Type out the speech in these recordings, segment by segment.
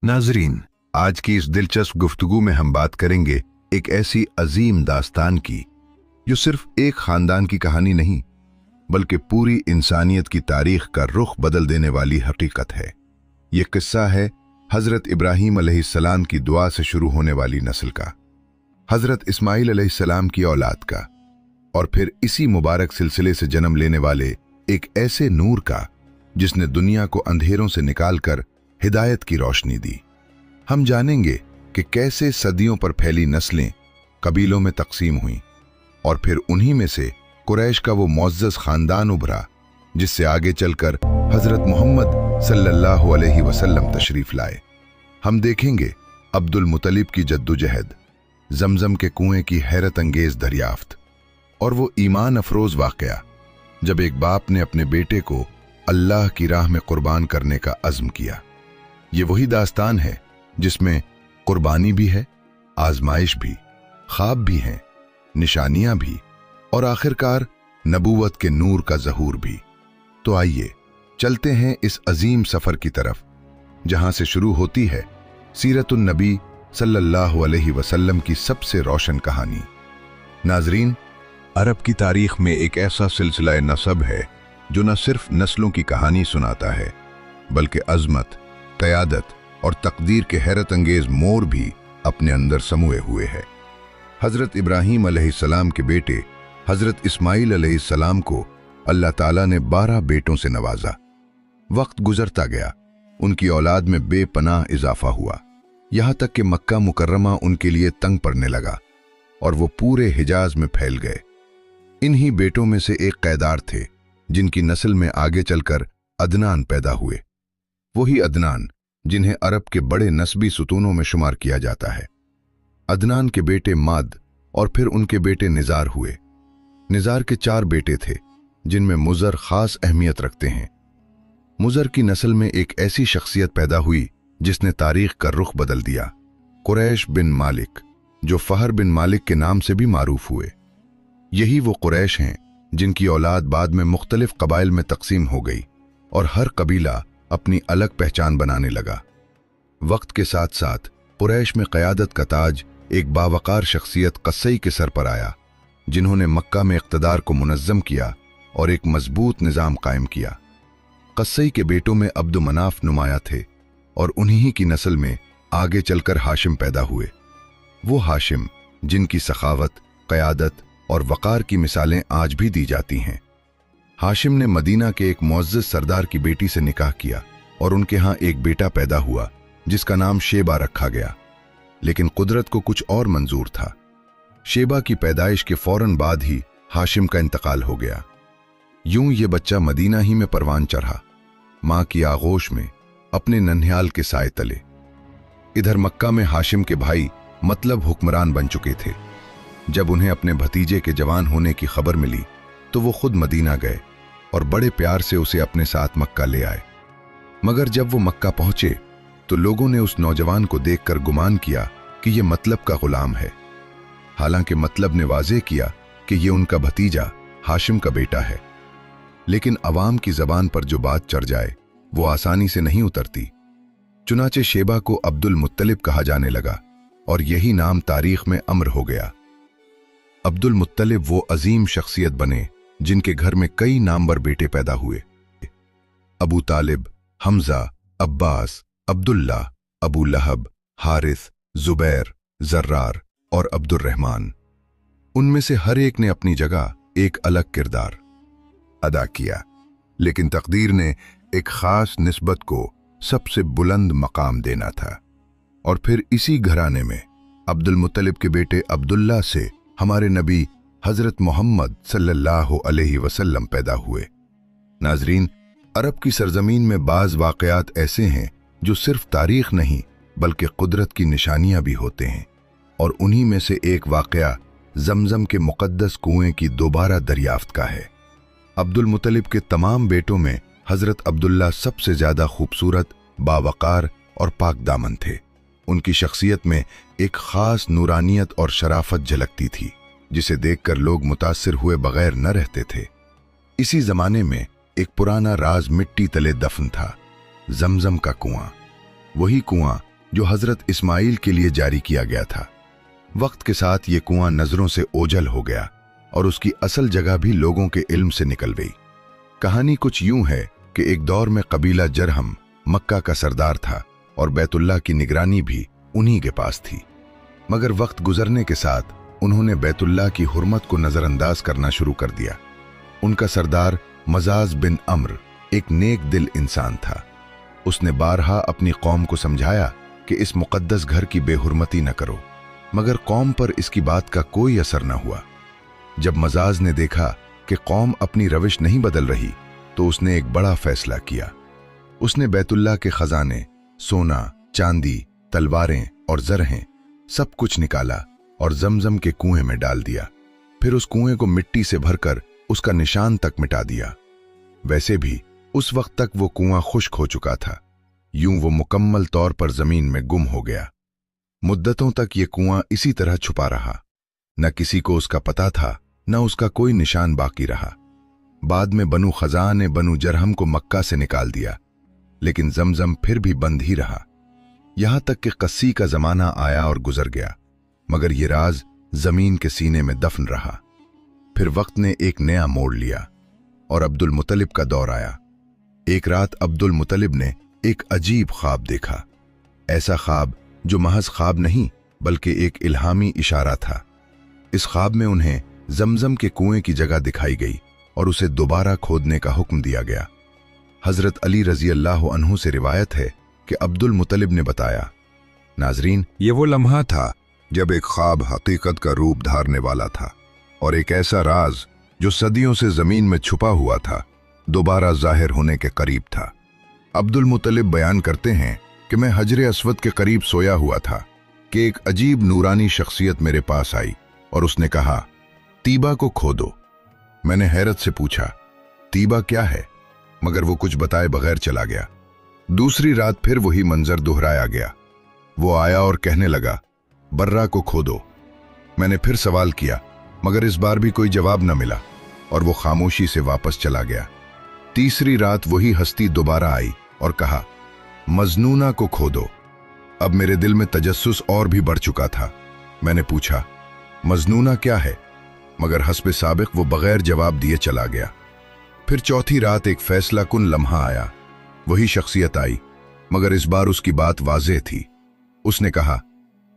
नाजरीन, आज की इस दिलचस्प गुफ्तगू में हम बात करेंगे एक ऐसी अजीम दास्तान की जो सिर्फ एक खानदान की कहानी नहीं बल्कि पूरी इंसानियत की तारीख का रुख बदल देने वाली हकीकत है। ये किस्सा है हजरत इब्राहीम अलैहिस्सलाम की दुआ से शुरू होने वाली नस्ल का, हजरत इस्माइल अलैहिस्सलाम की औलाद का, और फिर इसी मुबारक सिलसिले से जन्म लेने वाले एक ऐसे नूर का जिसने दुनिया को अंधेरों से निकालकर हिदायत की रोशनी दी। हम जानेंगे कि कैसे सदियों पर फैली नस्लें कबीलों में तकसीम हुईं और फिर उन्हीं में से कुरैश का वो मुअज़्ज़ज़ खानदान उभरा जिससे आगे चलकर हजरत मोहम्मद सल्लल्लाहु अलैहि वसल्लम तशरीफ लाए। हम देखेंगे अब्दुल मुत्तलिब की जद्दोजहद, जमजम के कुएं की हैरत अंगेज दरियाफ्त और वो ईमान अफरोज वाकया जब एक बाप ने अपने बेटे को अल्लाह की राह में कुर्बान करने का अज़्म किया। ये वही दास्तान है जिसमें कुर्बानी भी है, आजमाइश भी, ख्वाब भी हैं, निशानियां भी और आखिरकार नबूवत के नूर का ज़हूर भी। तो आइए चलते हैं इस अजीम सफर की तरफ जहां से शुरू होती है सीरतुन नबी सल्लल्लाहु अलैहि वसल्लम की सबसे रोशन कहानी। नाजरीन, अरब की तारीख में एक ऐसा सिलसिला नसब है जो न सिर्फ नस्लों की कहानी सुनाता है बल्कि अजमत, क़यादत और तकदीर के हैरत अंगेज मोड़ भी अपने अंदर समूए हुए है। हजरत इब्राहीम अलैहिस्सलाम के बेटे हजरत इस्माइल अलैहिस्सलाम को अल्लाह ताला ने 12 बेटों से नवाजा। वक्त गुजरता गया, उनकी औलाद में बेपनाह इजाफा हुआ, यहाँ तक कि मक्का मुकर्रमा उनके लिए तंग पड़ने लगा और वो पूरे हिजाज में फैल गए। इन्हीं बेटों में से एक क़ैदार थे जिनकी नस्ल में आगे चलकर अदनान पैदा हुए, वही अदनान जिन्हें अरब के बड़े नस्बी सुतूनों में शुमार किया जाता है। अदनान के बेटे माद और फिर उनके बेटे निज़ार हुए। निज़ार के 4 बेटे थे जिनमें मुज़र खास अहमियत रखते हैं। मुज़र की नस्ल में एक ऐसी शख्सियत पैदा हुई जिसने तारीख का रुख बदल दिया, कुरैश बिन मालिक, जो फहर बिन मालिक के नाम से भी मारूफ हुए। यही वो कुरैश हैं जिनकी औलाद बाद में मुख्तलिफ कबाइल में तकसीम हो गई और हर कबीला अपनी अलग पहचान बनाने लगा। वक्त के साथ साथ कुरैश में क़यादत का ताज एक बावकार शख्सियत क़स्सई के सर पर आया जिन्होंने मक्का में इक़्तिदार को मुनज़्ज़म किया और एक मजबूत निज़ाम कायम किया। क़स्सई के बेटों में अब्द मनाफ नुमाया थे और उन्हीं की नस्ल में आगे चलकर हाशिम पैदा हुए। वो हाशिम जिनकी सखावत, क़यादत और वक़ार की मिसालें आज भी दी जाती हैं। हाशिम ने मदीना के एक मुअज़्ज़ज़ सरदार की बेटी से निकाह किया और उनके यहाँ एक बेटा पैदा हुआ जिसका नाम शेबा रखा गया। लेकिन कुदरत को कुछ और मंजूर था। शेबा की पैदाइश के फौरन बाद ही हाशिम का इंतकाल हो गया। यूं ये बच्चा मदीना ही में परवान चढ़ा, माँ की आगोश में, अपने नन्ह्याल के साए तले। इधर मक्का में हाशिम के भाई मतलब हुक्मरान बन चुके थे। जब उन्हें अपने भतीजे के जवान होने की खबर मिली तो वो खुद मदीना गए और बड़े प्यार से उसे अपने साथ मक्का ले आए। मगर जब वो मक्का पहुंचे तो लोगों ने उस नौजवान को देखकर गुमान किया कि ये मतलब का गुलाम है। हालांकि मतलब ने वाज़ेह किया कि ये उनका भतीजा हाशिम का बेटा है। लेकिन अवाम की ज़बान पर जो बात चढ़ जाए वो आसानी से नहीं उतरती। चुनाचे शेबा को अब्दुल मुत्तलिब कहा जाने लगा और यही नाम तारीख में अमर हो गया। अब्दुल मुत्तलिब वो अजीम शख्सियत बने जिनके घर में कई नामवर बेटे पैदा हुए। अबू तालिब, हमजा, अब्बास, अब्दुल्ला, अबू लहब, हारिस, जुबैर, जर्रार और अब्दुर्रहमान। उनमें से हर एक ने अपनी जगह एक अलग किरदार अदा किया, लेकिन तकदीर ने एक खास निस्बत को सबसे बुलंद मकाम देना था। और फिर इसी घराने में अब्दुल मुत्तलिब के बेटे अब्दुल्ला से हमारे नबी हजरत मोहम्मद सल्लल्लाहु अलैहि वसल्लम पैदा हुए। नाजरीन, अरब की सरजमीन में बाज़ वाक़यात ऐसे हैं जो सिर्फ तारीख नहीं बल्कि कुदरत की निशानियां भी होते हैं, और उन्हीं में से एक वाक़या जमजम के मुक़द्दस कुएं की दोबारा दरियाफ्त का है। अब्दुल मुत्तलिब के तमाम बेटों में हजरत अब्दुल्ला सबसे ज़्यादा खूबसूरत, बावकार और पाक दामन थे। उनकी शख्सियत में एक ख़ास नूरानियत और शराफत झलकती थी जिसे देखकर लोग मुतासिर हुए बगैर न रहते थे। इसी ज़माने में एक पुराना राज मिट्टी तले दफन था, जमजम का कुआं। वही कुआं जो हजरत इस्माइल के लिए जारी किया गया था। वक्त के साथ ये कुआं नजरों से ओझल हो गया और उसकी असल जगह भी लोगों के इल्म से निकल गई। कहानी कुछ यूं है कि एक दौर में कबीला जरहम मक्का का सरदार था और बैतुल्लाह की निगरानी भी उन्हीं के पास थी। मगर वक्त गुजरने के साथ उन्होंने बैतुल्लाह की हुर्मत को नजरअंदाज करना शुरू कर दिया। उनका सरदार मजाज बिन अम्र एक नेक दिल इंसान था। उसने बारहा अपनी कौम को समझाया कि इस मुकद्दस घर की बेहुरमती न करो, मगर कौम पर इसकी बात का कोई असर न हुआ। जब मजाज ने देखा कि कौम अपनी रविश नहीं बदल रही तो उसने एक बड़ा फैसला किया। उसने बैतुल्लाह के खजाने, सोना, चांदी, तलवारें और जरहें सब कुछ निकाला और जमजम के कुएं में डाल दिया। फिर उस कुएं को मिट्टी से भरकर उसका निशान तक मिटा दिया। वैसे भी उस वक्त तक वो कुआं खुश्क हो चुका था। यूं वो मुकम्मल तौर पर जमीन में गुम हो गया। मुद्दतों तक ये कुआं इसी तरह छुपा रहा। न किसी को उसका पता था, न उसका कोई निशान बाकी रहा। बाद में बनु खज़ा ने बनु जरहम को मक्का से निकाल दिया, लेकिन जमजम फिर भी बंद ही रहा। यहां तक कि कस्सी का जमाना आया और गुजर गया, मगर ये राज जमीन के सीने में दफन रहा। फिर वक्त ने एक नया मोड़ लिया और अब्दुल मुत्तलिब का दौर आया। एक रात अब्दुल मुत्तलिब ने एक अजीब ख्वाब देखा। ऐसा ख्वाब जो महज ख्वाब नहीं बल्कि एक इल्हामी इशारा था। इस ख्वाब में उन्हें जमजम के कुएं की जगह दिखाई गई और उसे दोबारा खोदने का हुक्म दिया गया। हजरत अली रजी अल्लाह अन्हु से रिवायत है कि अब्दुल मुत्तलिब ने बताया, नाजरीन, ये वो लम्हा था जब एक ख्वाब हकीकत का रूप धारने वाला था और एक ऐसा राज जो सदियों से जमीन में छुपा हुआ था दोबारा जाहिर होने के करीब था। अब्दुल मुत्तलिब बयान करते हैं कि मैं हजरे अस्वद के करीब सोया हुआ था कि एक अजीब नूरानी शख्सियत मेरे पास आई और उसने कहा, तीबा को खोदो। मैंने हैरत से पूछा, तीबा क्या है? मगर वो कुछ बताए बगैर चला गया। दूसरी रात फिर वही मंजर दोहराया गया। वो आया और कहने लगा, बर्रा को खोदो। मैंने फिर सवाल किया, मगर इस बार भी कोई जवाब न मिला और वो खामोशी से वापस चला गया। तीसरी रात वही हस्ती दोबारा आई और कहा, मजनूना को खोदो। अब मेरे दिल में तजस्सुस और भी बढ़ चुका था। मैंने पूछा, मजनूना क्या है? मगर हस्बे साबिक वो बगैर जवाब दिए चला गया। फिर चौथी रात एक फैसला कुन लम्हा आया। वही शख्सियत आई, मगर इस बार उसकी बात वाज़ेह थी। उसने कहा,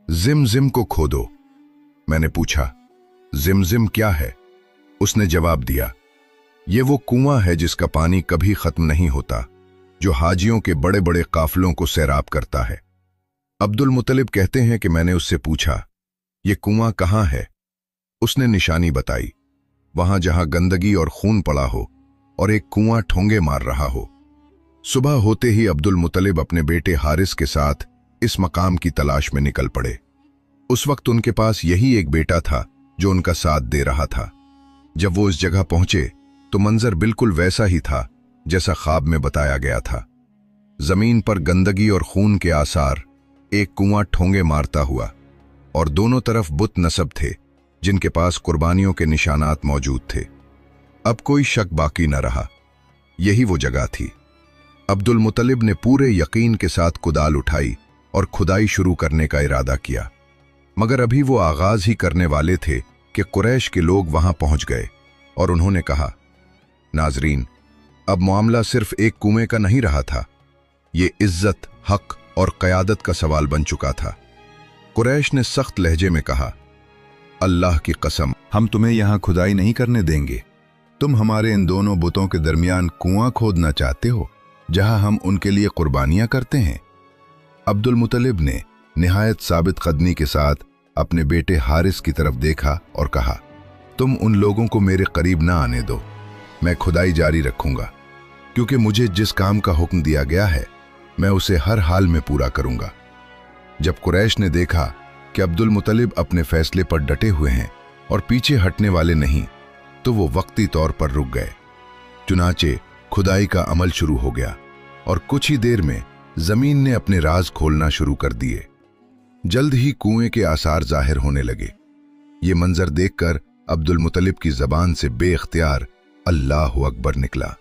जिम को खोदो। मैंने पूछा, जिम क्या है? उसने जवाब दिया, ये वो कुआं है जिसका पानी कभी खत्म नहीं होता, जो हाजियों के बड़े बड़े काफिलों को सैराब करता है। अब्दुल मुत्तलिब कहते हैं कि मैंने उससे पूछा, ये कुआं कहाँ है? उसने निशानी बताई, वहां जहां गंदगी और खून पड़ा हो और एक कुआं ठोंगे मार रहा हो। सुबह होते ही अब्दुल मुत्तलिब अपने बेटे हारिस के साथ इस मकाम की तलाश में निकल पड़े। उस वक्त उनके पास यही एक बेटा था जो उनका साथ दे रहा था। जब वो इस जगह पहुंचे तो मंजर बिल्कुल वैसा ही था जैसा ख्वाब में बताया गया था। जमीन पर गंदगी और खून के आसार, एक कुआं ठोंगे मारता हुआ और दोनों तरफ बुत नसब थे जिनके पास कुर्बानियों के निशानात मौजूद थे। अब कोई शक बाकी न रहा, यही वो जगह थी। अब्दुल मुत्तलिब ने पूरे यकीन के साथ कुदाल उठाई और खुदाई शुरू करने का इरादा किया। मगर अभी वो आगाज ही करने वाले थे कि कुरैश के लोग वहां पहुंच गए और उन्होंने कहा, नाजरीन, अब मामला सिर्फ एक कुएं का नहीं रहा था, ये इज्जत, हक और क़यादत का सवाल बन चुका था। कुरैश ने सख्त लहजे में कहा, अल्लाह की कसम, हम तुम्हें यहां खुदाई नहीं करने देंगे। तुम हमारे इन दोनों बुतों के दरमियान कुआं खोदना चाहते हो जहां हम उनके लिए कुर्बानियां करते हैं। अब्दुल मुत्तलिब ने निहायत साबित कदमी के साथ अपने बेटे हारिस की तरफ देखा और कहा, तुम उन लोगों को मेरे करीब ना आने दो, मैं खुदाई जारी रखूंगा, क्योंकि मुझे जिस काम का हुक्म दिया गया है मैं उसे हर हाल में पूरा करूंगा। जब कुरैश ने देखा कि अब्दुल मुत्तलिब अपने फैसले पर डटे हुए हैं और पीछे हटने वाले नहीं, तो वो वक्ती तौर पर रुक गए। चुनाचे खुदाई का अमल शुरू हो गया और कुछ ही देर में जमीन ने अपने राज खोलना शुरू कर दिए। जल्द ही कुएं के आसार जाहिर होने लगे। ये मंजर देखकर अब्दुल मुत्तलिब की जबान से बेख्तियार अल्लाहु अकबर निकला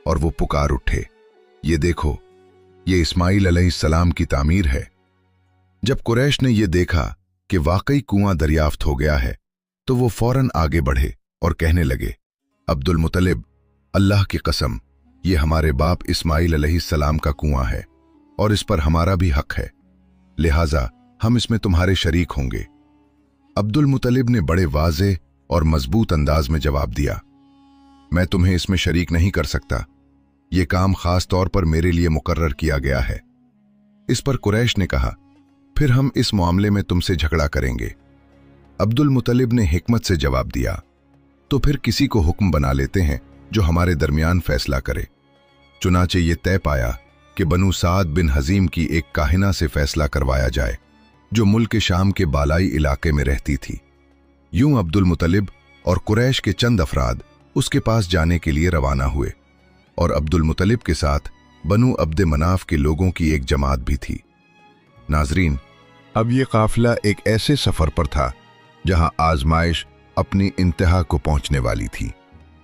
और वो पुकार उठे, ये देखो, ये इस्माइल अलैहिस्सलाम की तामीर है। जब कुरैश ने यह देखा कि वाकई कुआं दरियाफ्त हो गया है तो वो फौरन आगे बढ़े और कहने लगे, अब्दुल मुतलिब, अल्लाह की कसम, ये हमारे बाप इस्माइल अलैहिस्सलाम का कुआं है और इस पर हमारा भी हक है, लिहाजा हम इसमें तुम्हारे शरीक होंगे। अब्दुल मुतलिब ने बड़े वाज़े और मजबूत अंदाज में जवाब दिया, मैं तुम्हें इसमें शरीक नहीं कर सकता, ये काम खास तौर पर मेरे लिए मुकर्रर किया गया है। इस पर कुरैश ने कहा, फिर हम इस मामले में तुमसे झगड़ा करेंगे। अब्दुल मुतलिब ने हिकमत से जवाब दिया, तो फिर किसी को हुक्म बना लेते हैं जो हमारे दरमियान फैसला करे। चुनाचे ये तय पाया कि बनु साद बिन हजीम की एक काहिना से फैसला करवाया जाए जो मुल्क शाम के बालाई इलाके में रहती थी। यूं अब्दुल मुतलिब और कुरैश के चंद अफराद उसके पास जाने के लिए रवाना हुए और अब्दुल मुतलिब के साथ बनु अब्द मनाफ के लोगों की एक जमात भी थी। नाजरीन, अब ये काफिला एक ऐसे सफर पर था जहां आजमाइश अपनी इंतहा को पहुंचने वाली थी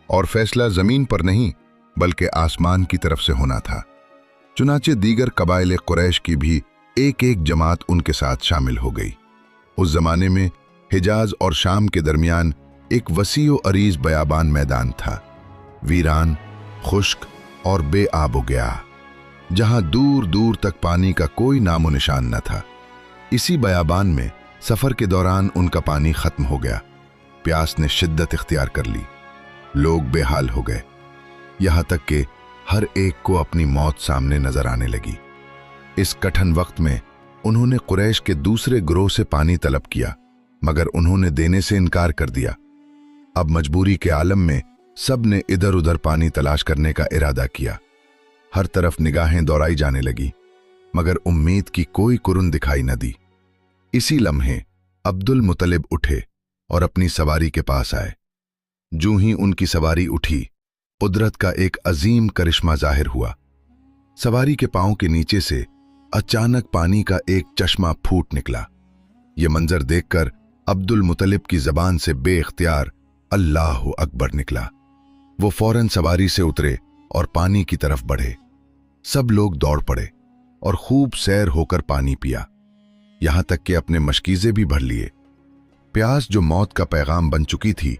और फैसला जमीन पर नहीं बल्कि आसमान की तरफ से होना था। चुनाचे दीगर कबाइल कुरैश की भी एक एक जमात उनके साथ शामिल हो गई। उस जमाने में हिजाज और शाम के दरमियान एक वसीओ अरीज बयाबान मैदान था, वीरान, खुश्क और बेआब गया, जहां दूर दूर तक पानी का कोई नामो निशान न था। इसी बयाबान में सफर के दौरान उनका पानी खत्म हो गया, प्यास ने शिद्दत इख्तियार कर ली, लोग बेहाल हो गए, यहां तक कि हर एक को अपनी मौत सामने नजर आने लगी। इस कठिन वक्त में उन्होंने कुरैश के दूसरे गिरोह से पानी तलब किया, मगर उन्होंने देने से इनकार कर दिया। अब मजबूरी के आलम में सब ने इधर उधर पानी तलाश करने का इरादा किया। हर तरफ निगाहें दौड़ाई जाने लगी, मगर उम्मीद की कोई कुरुन दिखाई न दी। इसी लम्हे अब्दुल मुतलिब उठे और अपनी सवारी के पास आए। जूं ही उनकी सवारी उठी, कुदरत का एक अजीम करिश्मा जाहिर हुआ। सवारी के पांव के नीचे से अचानक पानी का एक चश्मा फूट निकला। यह मंजर देखकर अब्दुल मुतलिब की जबान से बेख्तियार अल्लाहु अकबर निकला। वो फौरन सवारी से उतरे और पानी की तरफ बढ़े। सब लोग दौड़ पड़े और खूब सैर होकर पानी पिया, यहां तक कि अपने मशकीजे भी भर लिए। प्यास जो मौत का पैगाम बन चुकी थी,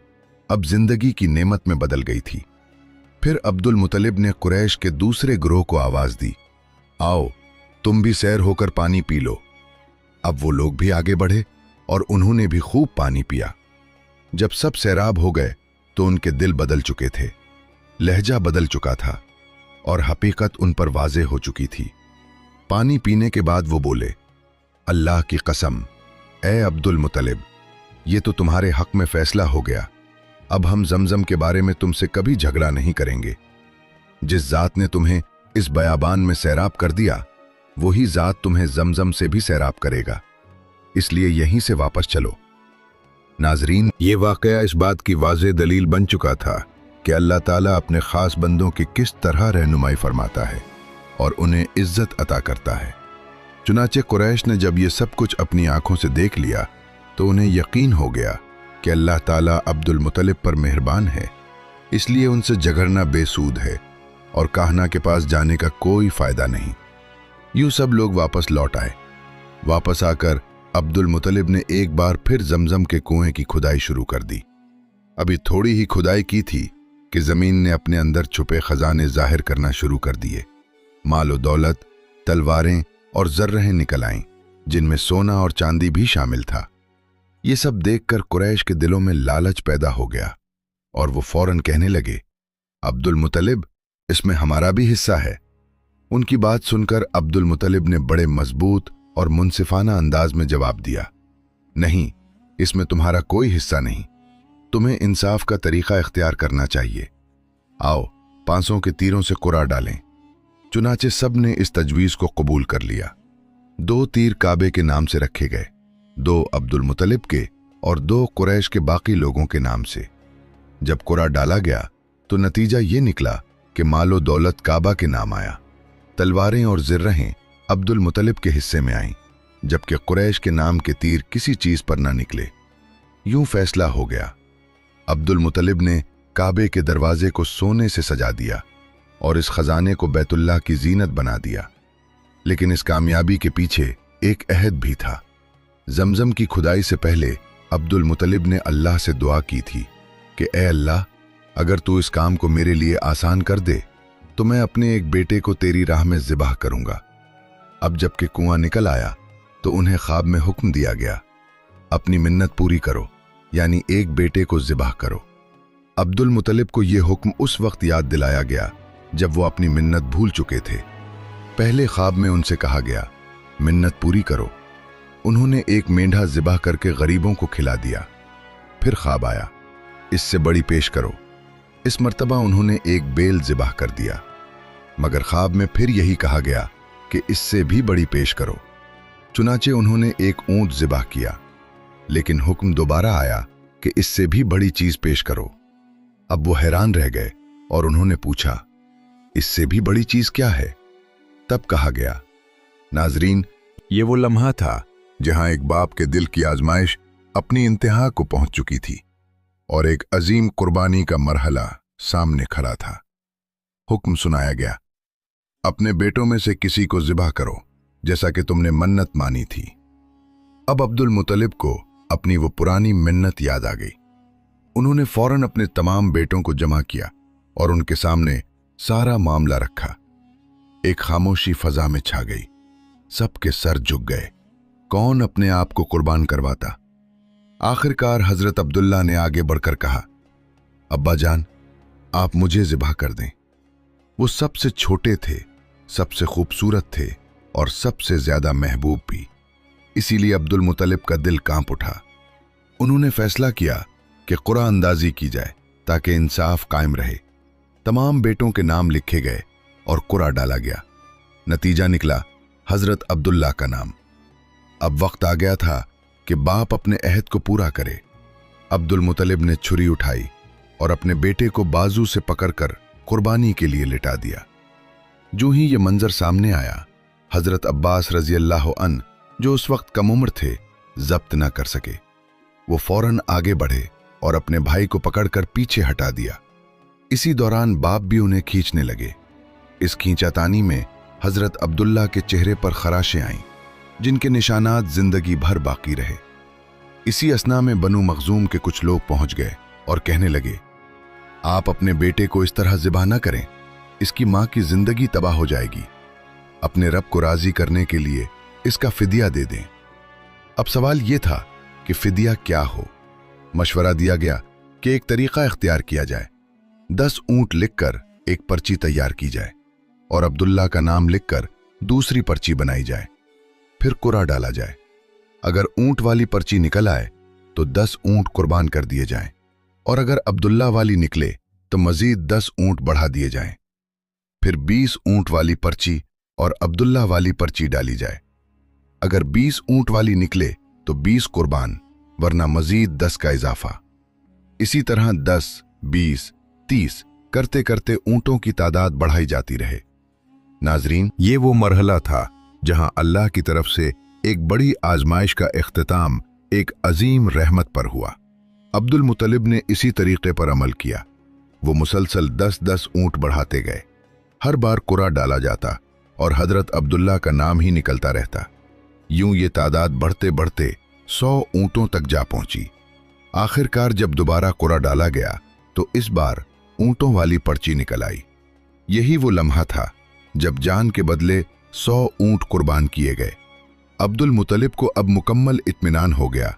अब जिंदगी की नेमत में बदल गई थी। फिर अब्दुल मुतलिब ने कुरैश के दूसरे गिरोह को आवाज दी, आओ तुम भी सैर होकर पानी पी लो। अब वो लोग भी आगे बढ़े और उन्होंने भी खूब पानी पिया। जब सब सैराब हो गए तो उनके दिल बदल चुके थे, लहजा बदल चुका था और हकीकत उन पर वाज़े हो चुकी थी। पानी पीने के बाद वो बोले, अल्लाह की कसम, ए अब्दुल मुतलिब, ये तो तुम्हारे हक में फैसला हो गया। अब हम जमजम के बारे में तुमसे कभी झगड़ा नहीं करेंगे। जिस जात ने तुम्हें इस बयाबान में सैराब कर दिया, वही जात तुम्हें जमजम से भी सैराब करेगा, इसलिए यहीं से वापस चलो। नाजरीन, ये वाकया इस बात की वाज़े दलील बन चुका था कि अल्लाह ताला अपने खास बंदों की किस तरह रहनुमाई फरमाता है और उन्हें इज्जत अता करता है। चुनाचे कुरैश ने जब ये सब कुछ अपनी आंखों से देख लिया तो उन्हें यकीन हो गया कि अल्लाह ताला अब्दुल मुतलिब पर मेहरबान है, इसलिए उनसे झगड़ना बेसूद है और काहना के पास जाने का कोई फायदा नहीं। यूं सब लोग वापस लौट आए। वापस आकर अब्दुल मुतलिब ने एक बार फिर जमजम के कुएं की खुदाई शुरू कर दी। अभी थोड़ी ही खुदाई की थी कि जमीन ने अपने अंदर छुपे खजाने जाहिर करना शुरू कर दिए। मालो दौलत, तलवारें और जर्रहें निकल आईं, जिनमें सोना और चांदी भी शामिल था। ये सब देखकर कुरैश के दिलों में लालच पैदा हो गया और वो फौरन कहने लगे, अब्दुल मुतलिब, इसमें हमारा भी हिस्सा है। उनकी बात सुनकर अब्दुल मुतलिब ने बड़े मजबूत और मुनसिफाना अंदाज में जवाब दिया, नहीं, इसमें तुम्हारा कोई हिस्सा नहीं, तुम्हें इंसाफ का तरीका इख्तियार करना चाहिए। आओ 500 के तीरों से कुरा डालें। चुनाचे सब ने इस तजवीज को कबूल कर लिया। 2 तीर काबे के नाम से रखे गए, 2 अब्दुल मुतलिब के और 2 कुरैश के बाकी लोगों के नाम से। जब कुरा डाला गया तो नतीजा ये निकला कि मालो दौलत काबा के नाम आया, तलवारें और जिर्रहें अब्दुल मुतलिब के हिस्से में आईं, जबकि कुरैश के नाम के तीर किसी चीज पर न निकले। यूं फैसला हो गया। अब्दुल मुतलिब ने काबे के दरवाजे को सोने से सजा दिया और इस खजाने को बैतुल्लाह की जीनत बना दिया। लेकिन इस कामयाबी के पीछे एक अहद भी था। जमजम की खुदाई से पहले अब्दुल मुतलिब ने अल्लाह से दुआ की थी कि ए अल्लाह, अगर तू इस काम को मेरे लिए आसान कर दे तो मैं अपने एक बेटे को तेरी राह में ज़िबाह करूंगा। अब जबकि कुआं निकल आया तो उन्हें ख्वाब में हुक्म दिया गया, अपनी मिन्नत पूरी करो, यानी एक बेटे को ज़िबाह करो। अब्दुल मुतलिब को यह हुक्म उस वक्त याद दिलाया गया जब वो अपनी मिन्नत भूल चुके थे। पहले ख्वाब में उनसे कहा गया, मिन्नत पूरी करो। उन्होंने एक मेंढा ज़िबाह करके गरीबों को खिला दिया। फिर ख्वाब आया, इससे बड़ी पेश करो। इस मर्तबा उन्होंने एक बेल ज़िबाह कर दिया, मगर ख्वाब में फिर यही कहा गया कि इससे भी बड़ी पेश करो। चुनाचे उन्होंने एक ऊंट ज़िबाह किया, लेकिन हुक्म दोबारा आया कि इससे भी बड़ी चीज पेश करो। अब वो हैरान रह गए और उन्होंने पूछा, इससे भी बड़ी चीज क्या है? तब कहा गया, नाजरीन, ये वो लम्हा था जहां एक बाप के दिल की आजमाइश अपनी इंतहा को पहुंच चुकी थी और एक अजीम कुर्बानी का मरहला सामने खड़ा था। हुक्म सुनाया गया, अपने बेटों में से किसी को ज़िबाह करो जैसा कि तुमने मन्नत मानी थी। अब अब्दुल मुतलिब को अपनी वो पुरानी मिन्नत याद आ गई। उन्होंने फौरन अपने तमाम बेटों को जमा किया और उनके सामने सारा मामला रखा। एक खामोशी फजा में छा गई। सबके सर झुक गए। कौन अपने आप को कुर्बान करवाता? आखिरकार हजरत अब्दुल्ला ने आगे बढ़कर कहा, अब्बा जान, आप मुझे ज़िबाह कर दें। वो सबसे छोटे थे, सबसे खूबसूरत थे और सबसे ज्यादा महबूब भी। इसीलिए अब्दुल मुतलिब का दिल कांप उठा। उन्होंने फैसला किया कि कुरा अंदाजी की जाए ताकि इंसाफ कायम रहे। तमाम बेटों के नाम लिखे गए और कुरा डाला गया। नतीजा निकला हजरत अब्दुल्ला का नाम। अब वक्त आ गया था कि बाप अपने अहद को पूरा करे। अब्दुल मुतलिब ने छुरी उठाई और अपने बेटे को बाजू से पकड़कर कुर्बानी के लिए लिटा दिया। जो ही ये मंजर सामने आया, हजरत अब्बास रजी अल्लाह अन, जो उस वक्त कम उम्र थे, जब्त न कर सके। वो फौरन आगे बढ़े और अपने भाई को पकड़कर पीछे हटा दिया। इसी दौरान बाप भी उन्हें खींचने लगे। इस खींचातानी में हजरत अब्दुल्ला के चेहरे पर खराशें आईं, जिनके निशानात जिंदगी भर बाकी रहे। इसी असना में बनु मखजूम के कुछ लोग पहुंच गए और कहने लगे, आप अपने बेटे को इस तरह ज़िबाह न करें, इसकी मां की जिंदगी तबाह हो जाएगी। अपने रब को राजी करने के लिए इसका फिदिया दे दें। अब सवाल यह था कि फिदिया क्या हो। मशवरा दिया गया कि एक तरीका इख्तियार किया जाए। 10 ऊंट लिखकर एक पर्ची तैयार की जाए और अब्दुल्ला का नाम लिखकर दूसरी पर्ची बनाई जाए। फिर कुरा डाला जाए। अगर ऊंट वाली पर्ची निकल आए तो 10 ऊंट कुर्बान कर दिए जाएं, और अगर अब्दुल्ला वाली निकले तो मजीद 10 ऊंट बढ़ा दिए जाएं। फिर 20 ऊंट वाली पर्ची और अब्दुल्ला वाली पर्ची डाली जाए। अगर 20 ऊंट वाली निकले तो 20 कुर्बान, वरना मजीद 10 का इजाफा। इसी तरह 10, 20, 30 करते करते ऊंटों की तादाद बढ़ाई जाती रहे। नाजरीन, ये वो मरहला था जहां अल्लाह की तरफ से एक बड़ी आजमाइश का इख्तिताम एक अजीम रहमत पर हुआ। अब्दुल मुतलिब ने इसी तरीके पर अमल किया। वो मुसलसल 10-10 ऊंट बढ़ाते गए। हर बार कुरा डाला जाता और हजरत अब्दुल्ला का नाम ही निकलता रहता। यूं ये तादाद बढ़ते बढ़ते 100 ऊंटों तक जा पहुंची। आखिरकार जब दोबारा कुरा डाला गया तो इस बार ऊंटों वाली पर्ची निकल आई। यही वो लम्हा था जब जान के बदले 100 ऊंट कुर्बान किए गए। अब्दुल मुतलिब को अब मुकम्मल इत्मीनान हो गया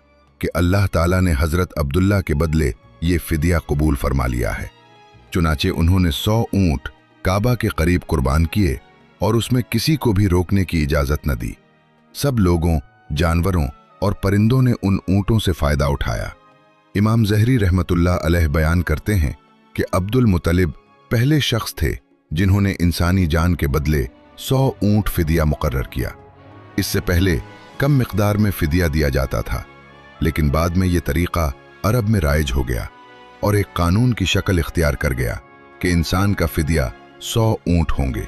कि अल्लाह ताला ने हजरत अब्दुल्ला के बदले ये फिदिया कबूल फरमा लिया है। चुनाचे उन्होंने 100 ऊंट काबा के करीब कुर्बान किए और उसमें किसी को भी रोकने की इजाजत न दी। सब लोगों, जानवरों और परिंदों ने उन ऊंटों से फायदा उठाया। इमाम ज़हरी रहमतुल्लाह अलैह बयान करते हैं कि अब्दुल मुतलिब पहले शख्स थे जिन्होंने इंसानी जान के बदले 100 ऊंट फिदिया मुकर्रर किया। इससे पहले कम मिकदार में फिदिया दिया जाता था, लेकिन बाद में ये तरीका अरब में राइज हो गया और एक कानून की शक्ल इख्तियार कर गया कि इंसान का फिदिया 100 ऊंट होंगे।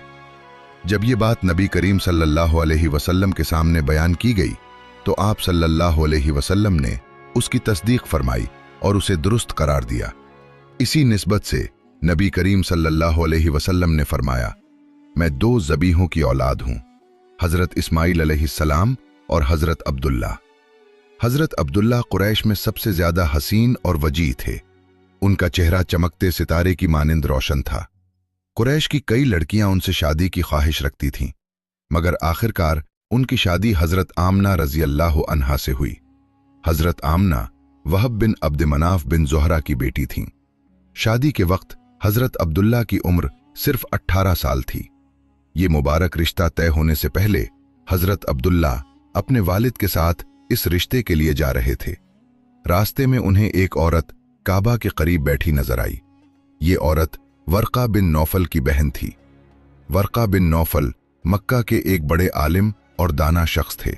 जब ये बात नबी करीम सल्लल्लाहु अलैहि वसल्लम के सामने बयान की गई तो आप सल्लल्लाहु अलैहि वसल्लम ने उसकी तस्दीक फरमाई और उसे दुरुस्त करार दिया। इसी निस्बत से नबी करीम सल्लल्लाहु अलैहि वसल्लम ने फरमाया, मैं 2 ज़बीहों की औलाद हूँ, हज़रत इस्माइल अलैहिस्सलाम और हजरत अब्दुल्ला। हजरत अब्दुल्ला कुरैश में सबसे ज्यादा हसीन और वजीह थे। उनका चेहरा चमकते सितारे की मानिंद रोशन था। कुरैश की कई लड़कियां उनसे शादी की ख्वाहिश रखती थीं, मगर आखिरकार उनकी शादी हजरत आमना रजी अल्लाह अन्हा से हुई। हजरत आमना वहब बिन अब्द मनाफ बिन ज़ोहरा की बेटी थीं। शादी के वक्त हजरत अब्दुल्ला की उम्र सिर्फ 18 साल थी। ये मुबारक रिश्ता तय होने से पहले हजरत अब्दुल्ला अपने वालिद के साथ इस रिश्ते के लिए जा रहे थे। रास्ते में उन्हें एक औरत काबा के करीब बैठी नजर आई। ये औरत वर्का बिन नौफल की बहन थी। वर्का बिन नौफल मक्का के एक बड़े आलिम और दाना शख्स थे।